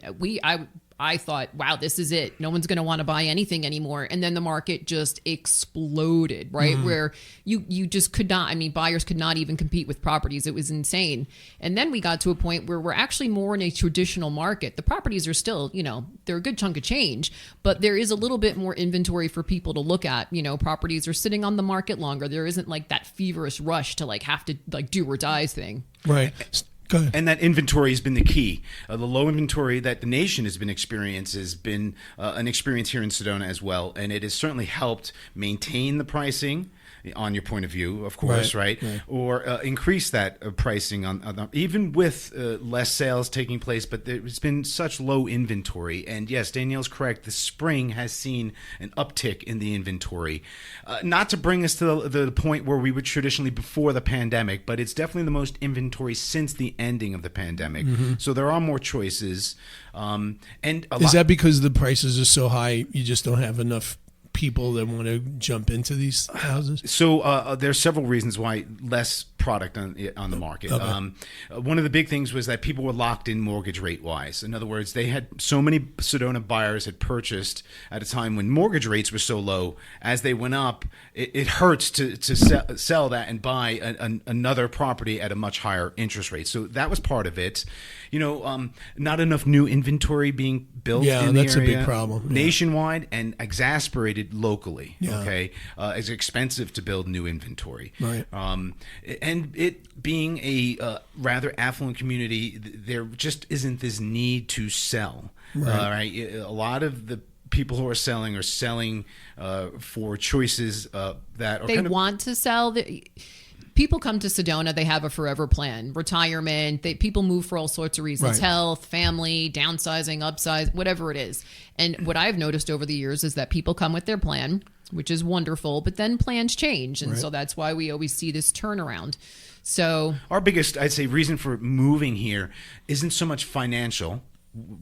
Speaker 3: I thought, wow, this is it. No one's going to want to buy anything anymore. And then the market just exploded, right? Where you just could not, I mean, buyers could not even compete with properties. It was insane. And then we got to a point where we're actually more in a traditional market. The properties are still, you know, they're a good chunk of change, but there is a little bit more inventory for people to look at. You know, properties are sitting on the market longer. There isn't like that feverish rush to like have to like do or die thing.
Speaker 1: Right. Go ahead.
Speaker 4: And that inventory has been the key. The low inventory that the nation has been experiencing has been an experience here in Sedona as well. And it has certainly helped maintain the pricing on your point of view, of course, right? Or increase that pricing on even with less sales taking place. But there's been such low inventory. And yes, Danielle's correct. The spring has seen an uptick in the inventory. Not to bring us to the point where we would traditionally before the pandemic, but it's definitely the most inventory since the ending of the pandemic. So there are more choices. And
Speaker 1: is that because the prices are so high, you just don't have enough people that want to jump into these houses?
Speaker 4: So there's several reasons why less product on the market.
Speaker 1: Okay.
Speaker 4: One of the big things was that people were locked in mortgage rate wise. In other words, they had so many Sedona buyers had purchased at a time when mortgage rates were so low. As they went up, it hurts to sell that and buy another property at a much higher interest rate. So that was part of it. Not enough new inventory being built in the area.
Speaker 1: Yeah, that's a big problem.
Speaker 4: Nationwide and exasperated locally.
Speaker 1: Yeah.
Speaker 4: Okay, it's expensive to build new inventory.
Speaker 1: Right.
Speaker 4: And it being a rather affluent community, there just isn't this need to sell. Right. A lot of the people who are selling for choices that are
Speaker 3: they want to sell. People come to Sedona, they have a forever plan, retirement, people move for all sorts of reasons, health, family, downsizing, upsize, whatever it is. And what I've noticed over the years is that people come with their plan, which is wonderful, but then plans change. And so that's why we always see this turnaround. So
Speaker 4: our biggest, I'd say, reason for moving here isn't so much financial,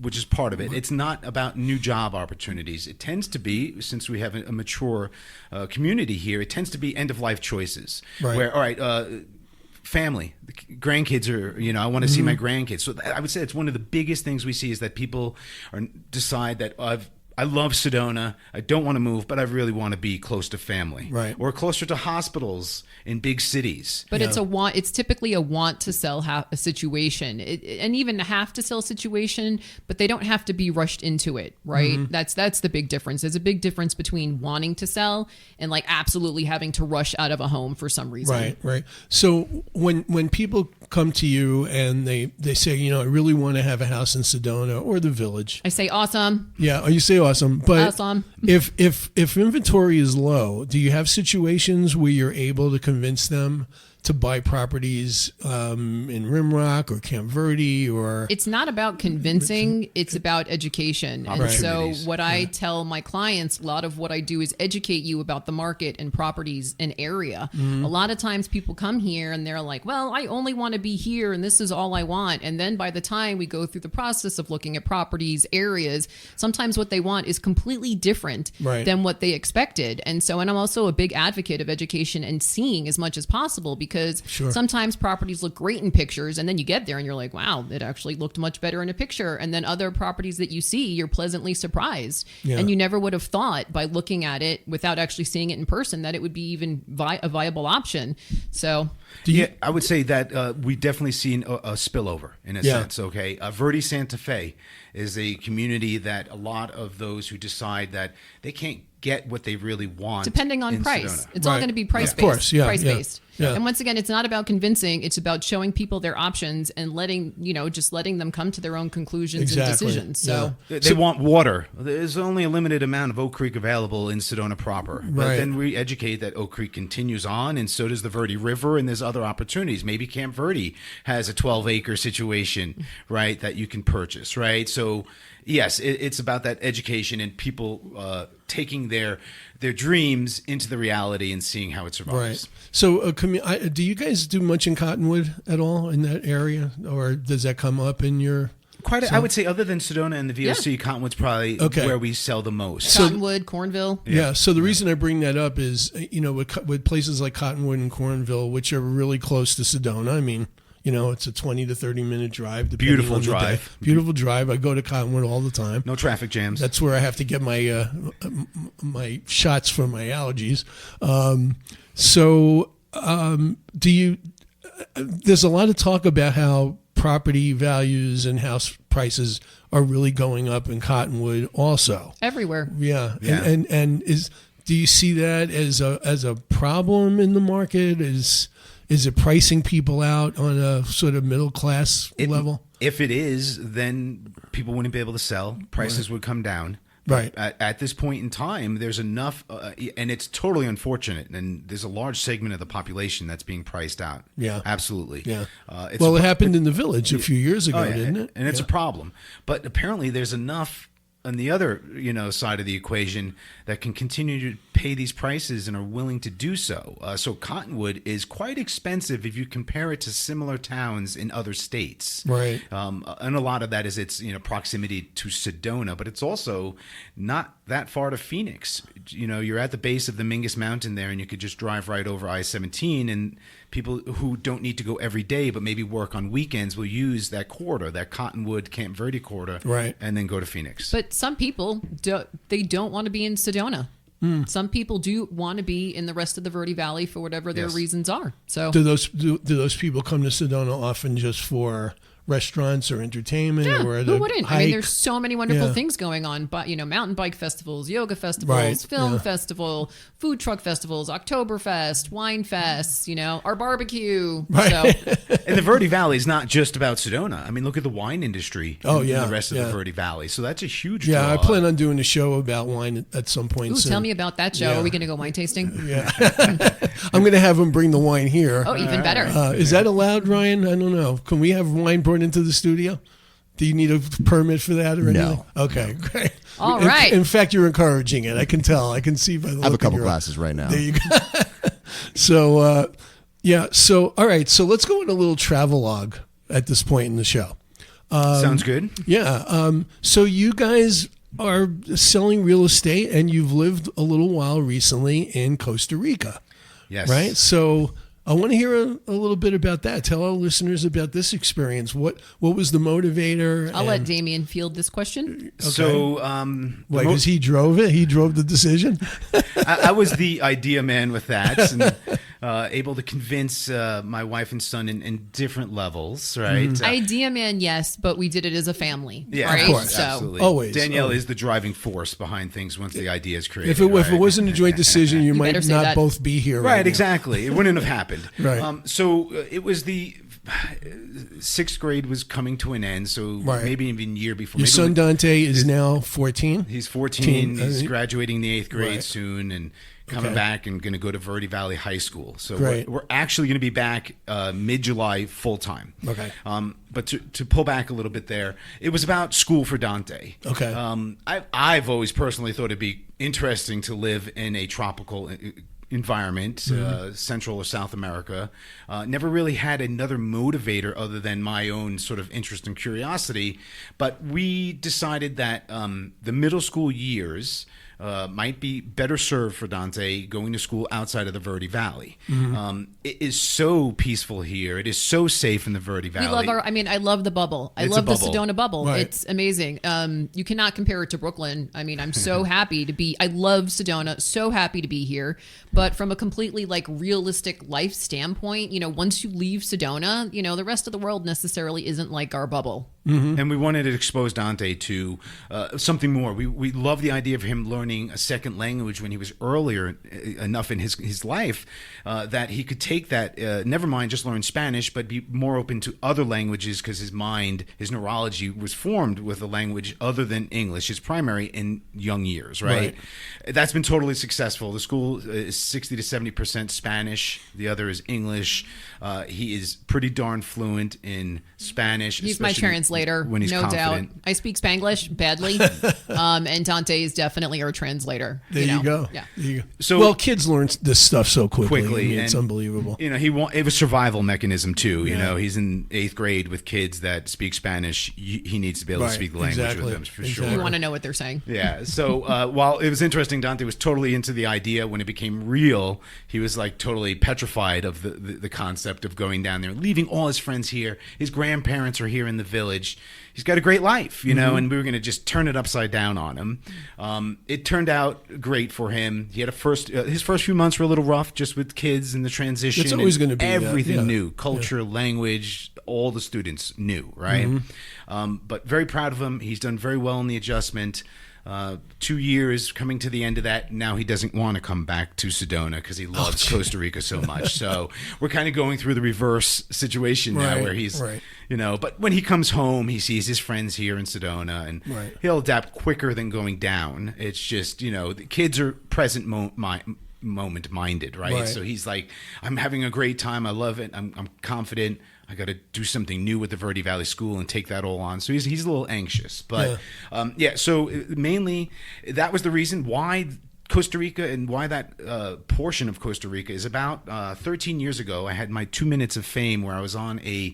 Speaker 4: which is part of it. It's not about new job opportunities. It tends to be, since we have a mature community here, it tends to be end-of-life choices. Where, all right, family, grandkids are, I want to see my grandkids. So I would say it's one of the biggest things we see is that people decide that I love Sedona. I don't want to move, but I really want to be close to family, or closer to hospitals in big cities.
Speaker 3: But it's a want. It's typically a want to sell a situation, and even a have to sell situation. But they don't have to be rushed into it, right? That's the big difference. There's a big difference between wanting to sell and like absolutely having to rush out of a home for some reason.
Speaker 1: Right. So when people come to you and they say, I really want to have a house in Sedona or the Village,
Speaker 3: I say awesome.
Speaker 1: Yeah, you say awesome. But
Speaker 3: awesome.
Speaker 1: if inventory is low, do you have situations where you're able to convince them to buy properties in Rimrock or Camp Verde? Or
Speaker 3: it's not about convincing, it's about education. And so what I tell my clients, a lot of what I do is educate you about the market and properties and area. A lot of times people come here and they're like, well, I only want to be here and this is all I want. And then by the time we go through the process of looking at properties, areas, sometimes what they want is completely different than what they expected. And I'm also a big advocate of education and seeing as much as possible, because sometimes properties look great in pictures and then you get there and you're like, wow, it actually looked much better in a picture. And then other properties that you see, you're pleasantly surprised. And you never would have thought by looking at it without actually seeing it in person that it would be even a viable option. So
Speaker 4: I would say that we definitely seen a spillover in a sense. Okay. Verde Santa Fe is a community that a lot of those who decide that they can't get what they really want.
Speaker 3: Depending on price.
Speaker 4: Sedona.
Speaker 3: It's all going to be price-based.
Speaker 1: Of course,
Speaker 3: Price-based. And once again, it's not about convincing. It's about showing people their options and letting them come to their own conclusions and decisions. So
Speaker 4: they want water. There's only a limited amount of Oak Creek available in Sedona proper. But then we educate that Oak Creek continues on, and so does the Verde River, and there's other opportunities. Maybe Camp Verde has a 12-acre situation, right, that you can purchase, right? So yes, it's about that education and people taking their dreams into the reality and seeing how it survives.
Speaker 1: So do you guys do much in Cottonwood at all in that area, or does that come up in your...
Speaker 4: I would say other than Sedona and the VOC, Cottonwood's probably where we sell the most.
Speaker 3: Cottonwood, Cornville.
Speaker 1: Yeah. So the reason I bring that up is, with places like Cottonwood and Cornville, which are really close to Sedona. I mean, it's a 20 to 30 minute drive.
Speaker 4: Beautiful drive.
Speaker 1: Beautiful drive. I go to Cottonwood all the time.
Speaker 4: No traffic jams.
Speaker 1: That's where I have to get my my shots for my allergies. Do you? There's a lot of talk about how property values and house prices are really going up in Cottonwood also.
Speaker 3: Everywhere.
Speaker 1: Yeah. And do you see that as a problem in the market? Is Is it pricing people out on a sort of middle class level?
Speaker 4: If it is, then people wouldn't be able to sell. Prices would come down.
Speaker 1: Right.
Speaker 4: At this point in time, there's enough, and it's totally unfortunate. And there's a large segment of the population that's being priced out.
Speaker 1: Yeah.
Speaker 4: Absolutely.
Speaker 1: Yeah. It happened in the Village a few years ago, didn't it?
Speaker 4: And it's a problem. But apparently there's enough on the other, side of the equation that can continue to pay these prices and are willing to do so. So Cottonwood is quite expensive if you compare it to similar towns in other states.
Speaker 1: Right.
Speaker 4: And a lot of that is its proximity to Sedona, but it's also not that far to Phoenix. You're at the base of the Mingus Mountain there, and you could just drive right over I-17, and people who don't need to go every day but maybe work on weekends will use that corridor, that Cottonwood Camp Verde corridor,
Speaker 1: right,
Speaker 4: and then go to Phoenix.
Speaker 3: But some people don't want to be in Sedona. Some people do want to be in the rest of the Verde Valley for whatever their reasons are. So
Speaker 1: do those people come to Sedona often just for restaurants or entertainment?
Speaker 3: Yeah,
Speaker 1: or
Speaker 3: who wouldn't?
Speaker 1: hike?
Speaker 3: I mean, there's so many wonderful things going on. But mountain bike festivals, yoga festivals, film festival, food truck festivals, Oktoberfest, wine fests. Our barbecue.
Speaker 1: Right.
Speaker 3: So.
Speaker 4: And the Verde Valley is not just about Sedona. I mean, look at the wine industry in the rest of the Verde Valley. So that's a huge draw.
Speaker 1: I plan on doing a show about wine at some point soon.
Speaker 3: Tell me about that show.
Speaker 1: Yeah.
Speaker 3: Are we going to go wine tasting?
Speaker 1: Yeah. I'm going to have them bring the wine here.
Speaker 3: Oh, even better.
Speaker 1: Is that allowed, Ryan? I don't know. Can we have wine brought into the studio? Do you need a permit for that or anything?
Speaker 2: No.
Speaker 1: Okay, great.
Speaker 3: All right.
Speaker 1: In fact, you're encouraging it. I can tell. I can see by the look
Speaker 2: I have a couple
Speaker 1: in your
Speaker 2: glasses right now.
Speaker 1: There you go. So, So, all right. So let's go in a little travelogue at this point in the show.
Speaker 4: Sounds good.
Speaker 1: Yeah. So you guys are selling real estate, and you've lived a little while recently in Costa Rica.
Speaker 4: Yes.
Speaker 1: Right? So I want to hear a little bit about that. Tell our listeners about this experience. What was the motivator?
Speaker 3: I'll let Damian field this question.
Speaker 1: Okay.
Speaker 4: So,
Speaker 1: because he drove it? He drove the decision?
Speaker 4: I was the idea man with that, and able to convince my wife and son in different levels, right?
Speaker 3: Idea man, yes, but we did it as a family.
Speaker 4: Yeah,
Speaker 3: right?
Speaker 4: of course,
Speaker 3: So
Speaker 4: absolutely.
Speaker 1: Always.
Speaker 4: Danielle is the driving force behind things once the idea is created.
Speaker 1: If it wasn't a joint decision, you might
Speaker 3: better say
Speaker 1: not
Speaker 3: that.
Speaker 1: both be here.
Speaker 4: Right,
Speaker 1: now.
Speaker 4: exactly. It wouldn't have happened.
Speaker 1: Right.
Speaker 4: So it was the sixth grade was coming to an end, so maybe even a year before.
Speaker 1: Your
Speaker 4: maybe
Speaker 1: son Dante is now 14?
Speaker 4: He's 14.
Speaker 1: Teen.
Speaker 4: He's graduating the 8th grade
Speaker 1: Right.
Speaker 4: soon and coming back and going to go to Verde Valley High School. So we're actually going to be back mid-July full-time.
Speaker 1: Okay.
Speaker 4: But to pull back a little bit there, it was about school for Dante.
Speaker 1: Okay.
Speaker 4: I've always personally thought it'd be interesting to live in a tropical environment, Central or South America. Never really had another motivator other than my own sort of interest and curiosity. But we decided that the middle school years might be better served for Dante going to school outside of the Verde Valley. It is so peaceful here. It is so safe in the Verde Valley.
Speaker 3: We love I love the bubble. I
Speaker 4: It's
Speaker 3: love
Speaker 4: a
Speaker 3: the
Speaker 4: bubble.
Speaker 3: Sedona bubble.
Speaker 1: Right.
Speaker 3: It's amazing. You cannot compare it to Brooklyn. I mean, I'm so happy to be, I love Sedona, so happy to be here. But from a completely realistic life standpoint, once you leave Sedona, the rest of the world necessarily isn't like our bubble.
Speaker 4: And we wanted to expose Dante to something more. We love the idea of him learning a second language when he was earlier enough in his life that he could take that, never mind just learn Spanish, but be more open to other languages because his mind, his neurology was formed with a language other than English, his primary in young years, right? That's been totally successful. The school is 60 to 70% Spanish. The other is English. He is pretty darn fluent in Spanish.
Speaker 3: He's my translator,
Speaker 4: when he's
Speaker 3: no
Speaker 4: confident.
Speaker 3: doubt. I speak Spanglish badly, and Dante is definitely our translator.
Speaker 1: There you go.
Speaker 3: Yeah.
Speaker 1: There you go.
Speaker 4: So-
Speaker 1: kids learn this stuff so quickly. I mean, it's
Speaker 4: and,
Speaker 1: unbelievable.
Speaker 4: It was survival mechanism too. He's in 8th grade with kids that speak Spanish. He needs to be able to speak the language with them for sure.
Speaker 3: You want to know what they're saying.
Speaker 4: Yeah. So while it was interesting, Dante was totally into the idea. When it became real, he was totally petrified of the concept of going down there, leaving all his friends here. His grandparents are here in the village. He's got a great life, and we were going to just turn it upside down on him. It turned out great for him. He had his first few months were a little rough, just with kids and the transition.
Speaker 1: It's always going to be
Speaker 4: everything new, culture, language, all the students new, right? But very proud of him. He's done very well in the adjustment. 2 years coming to the end of that. Now he doesn't want to come back to Sedona because he loves Costa Rica so much. So we're kind of going through the reverse situation now where he's, but when he comes home, he sees his friends here in Sedona and he'll adapt quicker than going down. It's just, the kids are present moment minded, right? So he's like, I'm having a great time. I love it. I'm confident. I got to do something new with the Verde Valley School and take that all on. So he's a little anxious, but so mainly that was the reason why Costa Rica and why that portion of Costa Rica is about 13 years ago. I had my 2 minutes of fame where I was on a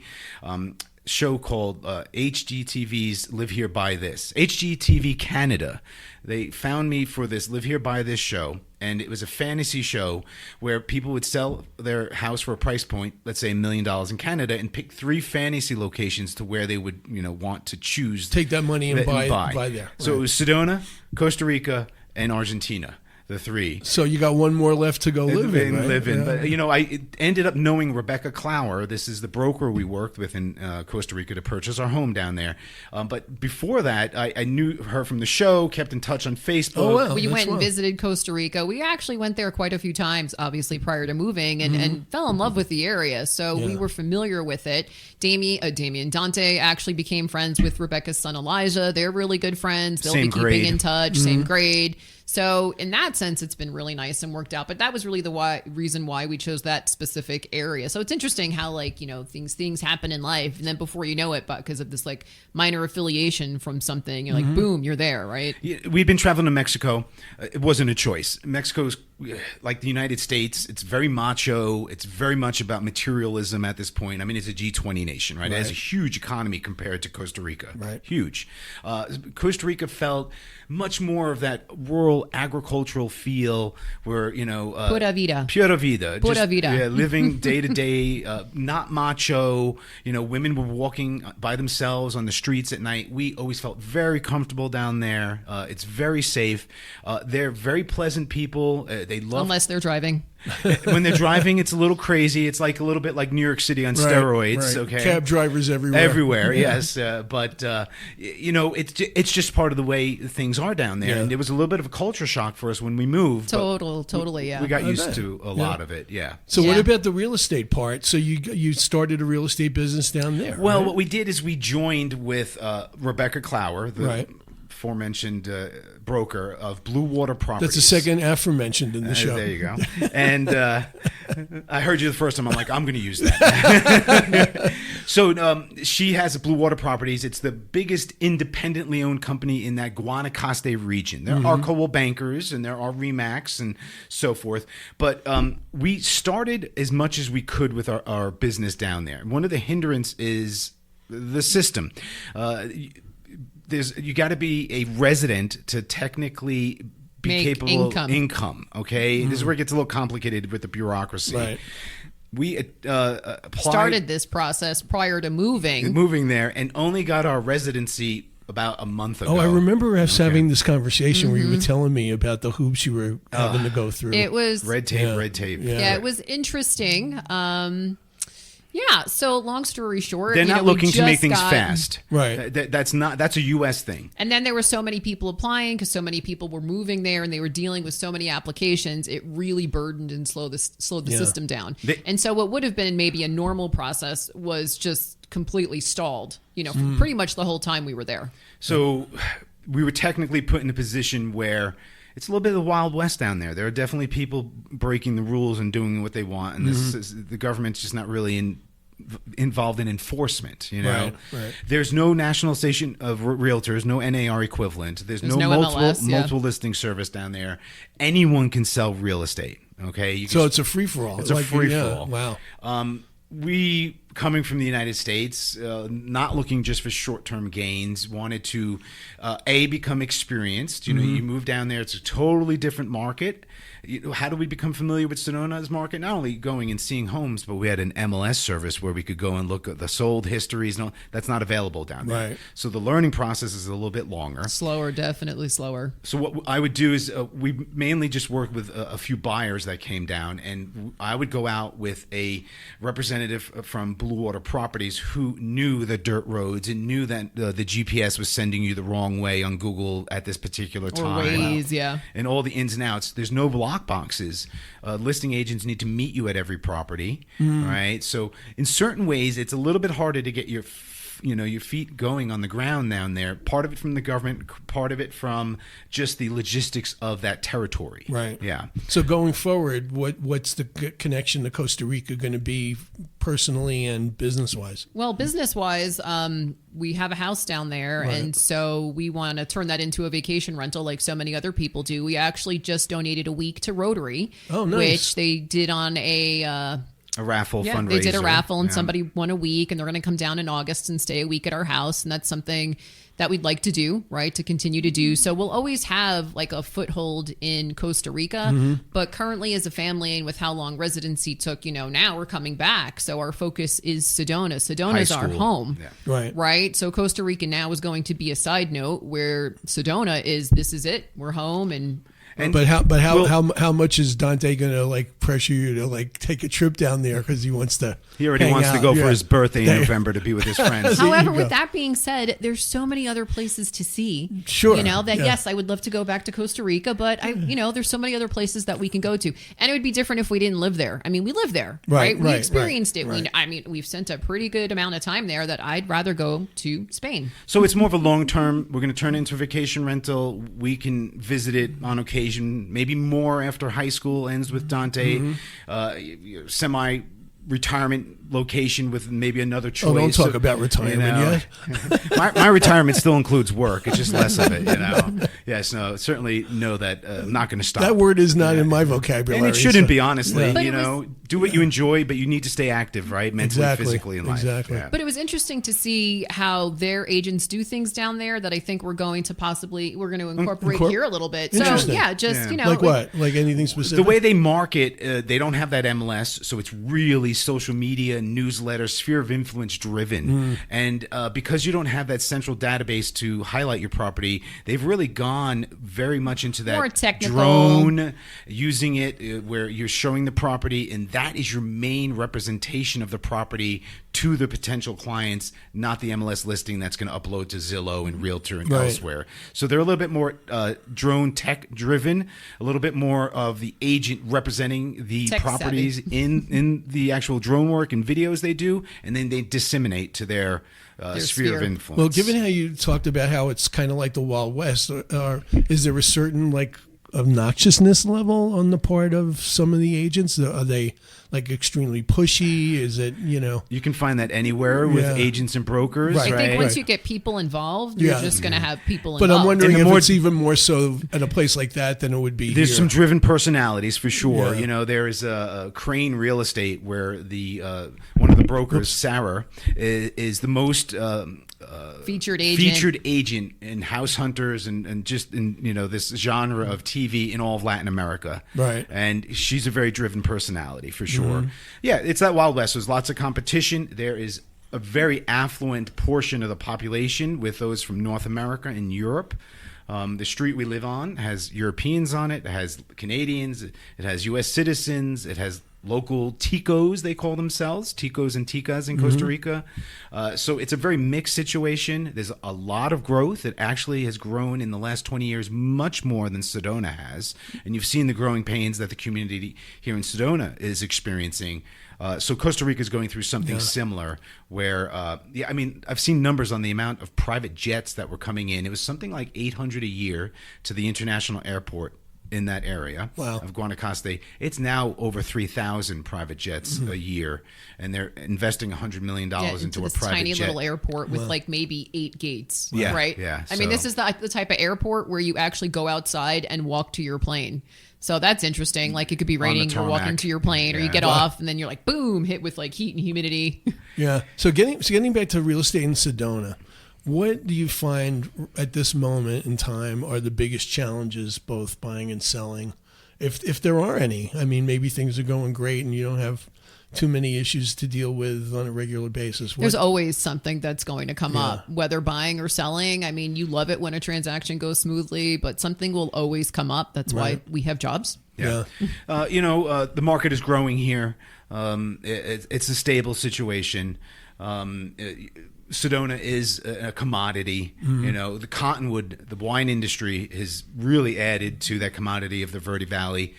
Speaker 4: show called HGTV's Live Here Buy This. HGTV Canada, they found me for this Live Here Buy This show, and it was a fantasy show where people would sell their house for a price point, let's say $1 million in Canada, and pick 3 fantasy locations to where they would want to choose.
Speaker 1: Take that money and buy there.
Speaker 4: So it was Sedona, Costa Rica, and Argentina. The 3.
Speaker 1: So you got one more left to go live in.
Speaker 4: But I ended up knowing Rebecca Clower. This is the broker we worked with in Costa Rica to purchase our home down there. But before that, I knew her from the show, kept in touch on Facebook.
Speaker 1: Oh, wow.
Speaker 3: We went and visited Costa Rica. We actually went there quite a few times, obviously, prior to moving and fell in love with the area. So we were familiar with it. Damian Dante actually became friends with Rebecca's son, Elijah. They're really good friends. They'll be keeping in touch, same grade. So in that sense, it's been really nice and worked out. But that was really the reason why we chose that specific area. So it's interesting how things happen in life, and then before you know it, but because of this minor affiliation from something, you're like, boom, you're there, right?
Speaker 4: Yeah, we've been traveling to Mexico. It wasn't a choice. Mexico's like the United States. It's very macho. It's very much about materialism at this point. I mean, it's a G20 nation, right? It has a huge economy compared to Costa Rica.
Speaker 1: Right.
Speaker 4: Huge. Costa Rica felt much more of that rural agricultural feel where,
Speaker 3: Pura vida.
Speaker 4: Pura vida.
Speaker 3: Pura vida.
Speaker 4: Yeah, living day to day, not macho. Women were walking by themselves on the streets at night. We always felt very comfortable down there. It's very safe. They're very pleasant people. They love,
Speaker 3: unless they're driving.
Speaker 4: When they're driving, it's a little crazy. It's like a little bit like New York City on steroids.
Speaker 1: Right.
Speaker 4: Okay,
Speaker 1: cab drivers everywhere.
Speaker 4: Everywhere, yes. But it's just part of the way things are down there. And it was a little bit of a culture shock for us when we moved.
Speaker 3: Totally, yeah.
Speaker 4: We got used to a lot of it. Yeah.
Speaker 1: So what about the real estate part? So you started a real estate business down there.
Speaker 4: Well,
Speaker 1: right?
Speaker 4: what we did is we joined with Rebecca Clower, the aforementioned broker of Blue Water Properties.
Speaker 1: That's the second aforementioned in the show.
Speaker 4: There you go. And I heard you the first time. I'm like, I'm going to use that. So she has Blue Water Properties. It's the biggest independently owned company in that Guanacaste region. There are Coldwell Bankers and there are Remax and so forth. But we started as much as we could with our business down there. One of the hindrances is the system. You got to be a resident to technically be
Speaker 3: make
Speaker 4: capable of income. Okay, this is where it gets a little complicated with the bureaucracy.
Speaker 1: Right.
Speaker 4: We
Speaker 3: started this process prior to moving
Speaker 4: there, and only got our residency about a month ago.
Speaker 1: Oh, I remember us having this conversation where you were telling me about the hoops you were having to go through.
Speaker 3: It was
Speaker 4: red tape.
Speaker 3: Yeah, it was interesting. Yeah. So long story short,
Speaker 4: they're not looking to make things fast.
Speaker 1: Right.
Speaker 4: That's a U.S. thing.
Speaker 3: And then there were so many people applying because so many people were moving there and they were dealing with so many applications. It really burdened and slowed the system down. And so what would have been maybe a normal process was just completely stalled, for pretty much the whole time we were there.
Speaker 4: So we were technically put in a position where it's a little bit of the Wild West down there. There are definitely people breaking the rules and doing what they want. And the government's just not really involved in enforcement.
Speaker 1: Right.
Speaker 4: There's no national association of realtors, no NAR equivalent. There's no multiple listing service down there. Anyone can sell real estate. Okay,
Speaker 1: so it's a free for all.
Speaker 4: It's a free for all.
Speaker 1: Wow.
Speaker 4: We, coming from the United States, not looking just for short-term gains, wanted to become experienced. You move down there; it's a totally different market. How do we become familiar with Sedona's market? Not only going and seeing homes, but we had an MLS service where we could go and look at the sold histories. No, that's not available down there.
Speaker 1: Right.
Speaker 4: So the learning process is a little bit longer.
Speaker 3: Slower, definitely slower.
Speaker 4: So what I would do is we mainly just worked with a few buyers that came down, and I would go out with a representative from Blue blue water properties who knew the dirt roads and knew that the GPS was sending you the wrong way on Google at this particular time.
Speaker 3: Or Waze, yeah.
Speaker 4: And all the ins and outs. There's no block boxes. Listing agents need to meet you at every property, right? So in certain ways, it's a little bit harder to get your feet going on the ground down there. Part of it from the government, part of it from just the logistics of that territory.
Speaker 1: Right.
Speaker 4: Yeah.
Speaker 1: So going forward, what's the connection to Costa Rica going to be personally and business-wise?
Speaker 3: Well, business-wise, we have a house down there,
Speaker 1: Right.
Speaker 3: and so we want to turn that into a vacation rental like so many other people do. We actually just donated a week to Rotary, which they did on a
Speaker 4: raffle fundraiser.
Speaker 3: They did a raffle, and somebody won a week, and they're going to come down in August and stay a week at our house, and that's something that we'd like to do, right, to continue to do. So we'll always have like a foothold in Costa Rica, but currently as a family and with how long residency took, now we're coming back. So our focus is Sedona. Sedona's our home, right? So Costa Rica now is going to be a side note where Sedona this is it. We're home
Speaker 1: But how much is Dante going to like pressure you to like take a trip down there because he wants to?
Speaker 4: He already wants to go for his birthday in November to be with his friends.
Speaker 3: However, with that being said, there's so many other places to see.
Speaker 1: Sure.
Speaker 3: Yes, I would love to go back to Costa Rica, but there's so many other places that we can go to, and it would be different if we didn't live there. I mean, we live there, right? We experienced it.
Speaker 1: Right.
Speaker 3: We've spent a pretty good amount of time there. That I'd rather go to Spain.
Speaker 4: So it's more of a long term. We're going to turn it into a vacation rental. We can visit it on occasion, maybe more after high school ends with Dante. Semi-retirement location with maybe another choice.
Speaker 1: Oh, don't talk about retirement yet.
Speaker 4: my retirement still includes work. It's just less of it, Yes, no, certainly know that I'm not going to stop.
Speaker 1: That word is not in my vocabulary.
Speaker 4: And it shouldn't be, honestly.
Speaker 3: Yeah.
Speaker 4: Do what you enjoy, but you need to stay active, right? Mentally, physically in life.
Speaker 1: Exactly.
Speaker 4: Yeah.
Speaker 3: But it was interesting to see how their agents do things down there that I think we're going to incorporate here a little bit. So
Speaker 1: like what? Like anything specific?
Speaker 4: The way they market, they don't have that MLS, so it's really social media, newsletter, sphere of influence driven. And because you don't have that central database to highlight your property, they've really gone very much into that
Speaker 3: more technical
Speaker 4: drone, using it where you're showing the property, and that is your main representation of the property to the potential clients, not the MLS listing that's going to upload to Zillow and Realtor and elsewhere. So they're a little bit more drone tech driven, a little bit more of the agent representing the
Speaker 3: tech
Speaker 4: properties in the actual drone work and videos they do, and then they disseminate to their sphere of influence.
Speaker 1: Well, given how you talked about how it's kind of like the Wild West, is there a certain like obnoxiousness level on the part of some of the agents? Are they like extremely pushy? Is it,
Speaker 4: You can find that anywhere with agents and brokers,
Speaker 1: Right.
Speaker 3: I think once you get people involved, you're just going to have people involved.
Speaker 1: But I'm wondering if it's even more so at a place like that than it would be
Speaker 4: There's
Speaker 1: here.
Speaker 4: some driven personalities for sure.
Speaker 1: Yeah.
Speaker 4: There is a Crane Real Estate where the one of the brokers, Sarah, is the most
Speaker 3: featured
Speaker 4: agent in house hunters and just in this genre of TV in all of Latin America.
Speaker 1: Right.
Speaker 4: And she's a very driven personality for sure. Yeah, it's that Wild West. There's lots of competition. There is a very affluent portion of the population with those from North America and Europe. The street we live on has Europeans on it. It has Canadians. It has U.S. citizens. It has local ticos, they call themselves, ticos and ticas in Costa Rica. So it's a very mixed situation. There's a lot of growth. It actually has grown in the last 20 years much more than Sedona has. And you've seen the growing pains that the community here in Sedona is experiencing. So Costa Rica is going through something similar where, I've seen numbers on the amount of private jets that were coming in. It was something like 800 a year to the international airport in that area of Guanacaste. It's now over 3,000 private jets a year, and they're investing $100 million into a private
Speaker 3: tiny
Speaker 4: jet.
Speaker 3: little airport with like maybe 8 gates,
Speaker 4: Yeah,
Speaker 3: right?
Speaker 4: yeah,
Speaker 3: I mean, this is the type of airport where you actually go outside and walk to your plane. So that's interesting. Like it could be raining, you're walking to your plane, or you get off, and then you're like, boom, hit with like heat and humidity.
Speaker 1: Yeah. So getting back to real estate in Sedona, what do you find at this moment in time are the biggest challenges, both buying and selling, if there are any? I mean, maybe things are going great and you don't have too many issues to deal with on a regular basis?
Speaker 3: There's always something that's going to come up, whether buying or selling. I mean, you love it when a transaction goes smoothly, but something will always come up. That's why we have jobs.
Speaker 1: Yeah.
Speaker 4: The market is growing here. It's a stable situation. Sedona is a commodity. Mm-hmm. The cottonwood, the wine industry has really added to that commodity of the Verde Valley.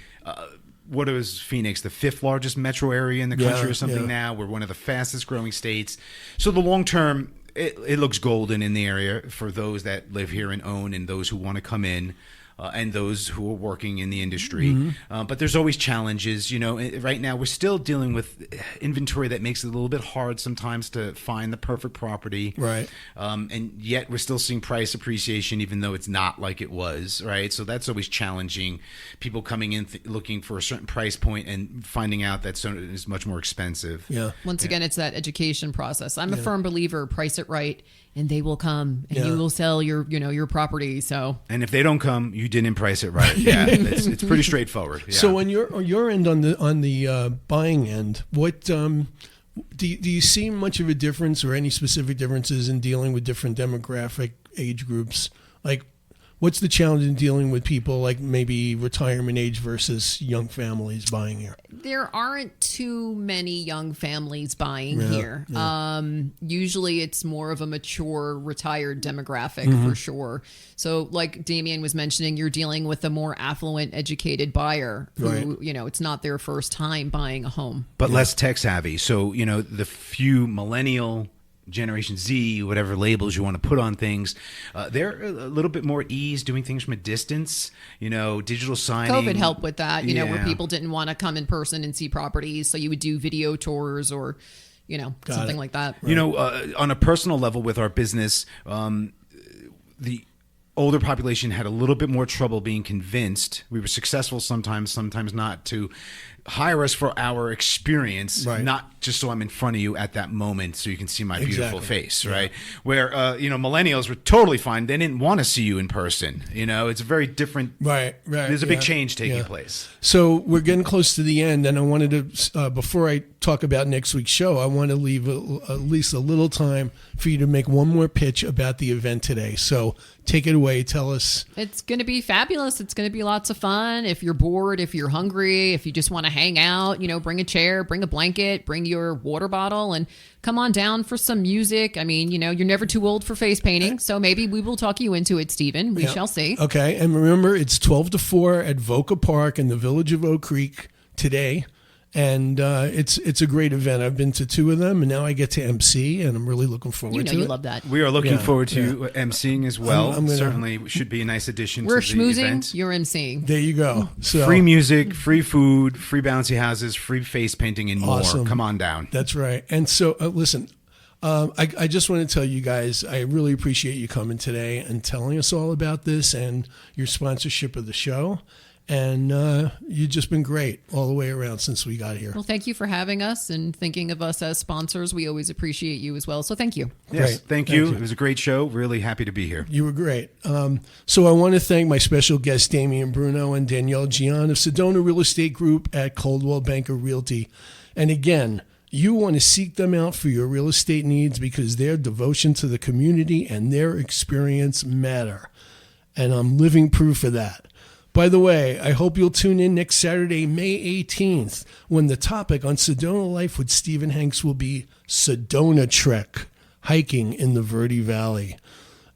Speaker 4: What is Phoenix, the 5th largest metro area in the country or something now? We're one of the fastest growing states. So the long term, it looks golden in the area for those that live here and own and those who want to come in. And those who are working in the industry. Mm-hmm. But there's always challenges. Right now we're still dealing with inventory that makes it a little bit hard sometimes to find the perfect property.
Speaker 1: Right.
Speaker 4: And yet we're still seeing price appreciation, even though it's not like it was. Right. So that's always challenging. People coming in looking for a certain price point and finding out that Sedona is much more expensive.
Speaker 1: Yeah.
Speaker 3: Once again, it's that education process. I'm a firm believer, price it right, and they will come, and you will sell your property. So,
Speaker 4: and if they don't come, you didn't price it right. Yeah, it's pretty straightforward. Yeah.
Speaker 1: So on your end, on the buying end, what do you see much of a difference or any specific differences in dealing with different demographic age groups? Like, what's the challenge in dealing with people like maybe retirement age versus young families buying here?
Speaker 3: There aren't too many young families buying here. Yeah. Usually it's more of a mature, retired demographic for sure. So like Damian was mentioning, you're dealing with a more affluent, educated buyer who, it's not their first time buying a home.
Speaker 4: But less tech savvy. So, the few millennial, Generation Z, whatever labels you want to put on things, they're a little bit more ease doing things from a distance, digital signing.
Speaker 3: COVID helped with that, where people didn't want to come in person and see properties. So you would do video tours or, something like that.
Speaker 4: Right. On a personal level with our business, the older population had a little bit more trouble being convinced. We were successful sometimes not, to hire us for our experience, not just so I'm in front of you at that moment so you can see my beautiful face, right? Where, millennials were totally fine. They didn't want to see you in person. It's a very different.
Speaker 1: Right.
Speaker 4: There's a big change taking place.
Speaker 1: So we're getting close to the end, and I wanted to, before I talk about next week's show, I want to leave at least a little time for you to make one more pitch about the event today. So take it away. Tell us.
Speaker 3: It's going to be fabulous. It's going to be lots of fun. If you're bored, if you're hungry, if you just want to hang out, bring a chair, bring a blanket, bring your water bottle, and come on down for some music. I mean, you're never too old for face painting, so maybe we will talk you into it, Stephen. We shall see.
Speaker 1: Okay, and remember, it's 12 to 4 at Voca Park in the village of Oak Creek today. And it's a great event. I've been to 2 of them, and now I get to MC, and I'm really looking forward to it.
Speaker 3: You love that.
Speaker 4: We are looking forward to MCing as well. Certainly should be a nice addition to the event.
Speaker 3: We're schmoozing, you're MCing.
Speaker 1: There you go. So,
Speaker 4: free music, free food, free bouncy houses, free face painting, and more.
Speaker 1: Awesome.
Speaker 4: Come on down.
Speaker 1: That's right. And so, listen, I just want to tell you guys, I really appreciate you coming today and telling us all about this and your sponsorship of the show. And you've just been great all the way around since we got here.
Speaker 3: Well, thank you for having us and thinking of us as sponsors. We always appreciate you as well. So thank you.
Speaker 4: Yes, thank you. It was a great show. Really happy to be here.
Speaker 1: You were great. So I want to thank my special guests, Damian, Bruno, and Danielle Giann of Sedona Real Estate Group at Coldwell Banker Realty. And again, you want to seek them out for your real estate needs because their devotion to the community and their experience matter. And I'm living proof of that. By the way, I hope you'll tune in next Saturday, May 18th, when the topic on Sedona Life with Stephen Hanks will be Sedona Trek, hiking in the Verde Valley.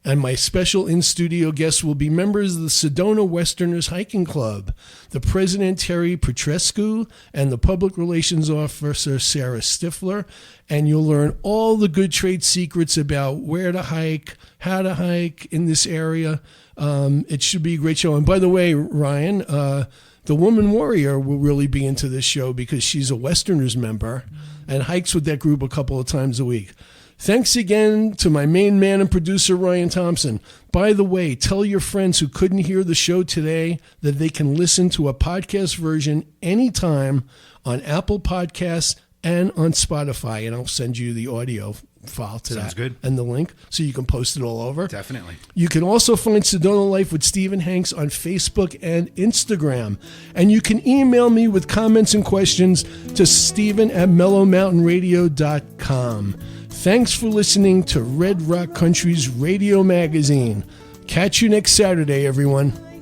Speaker 1: And my special in-studio guests will be members of the Sedona Westerners Hiking Club, the president, Terry Petrescu, and the public relations officer, Sarah Stifler. And you'll learn all the good trade secrets about where to hike, how to hike in this area. It should be a great show. And by the way, Ryan, the Woman Warrior will really be into this show because she's a Westerners member and hikes with that group a couple of times a week. Thanks again to my main man and producer, Ryan Thompson. By the way, tell your friends who couldn't hear the show today that they can listen to a podcast version anytime on Apple Podcasts and on Spotify, and I'll send you the audio file to
Speaker 4: Sounds
Speaker 1: that.
Speaker 4: good.
Speaker 1: And the link, so you can post it all over.
Speaker 4: Definitely.
Speaker 1: You can also find Sedona Life with Stephen Hanks on Facebook and Instagram. And you can email me with comments and questions to stephen@mellowmountainradio.com. Thanks for listening to Red Rock Country's radio magazine. Catch you next Saturday, everyone.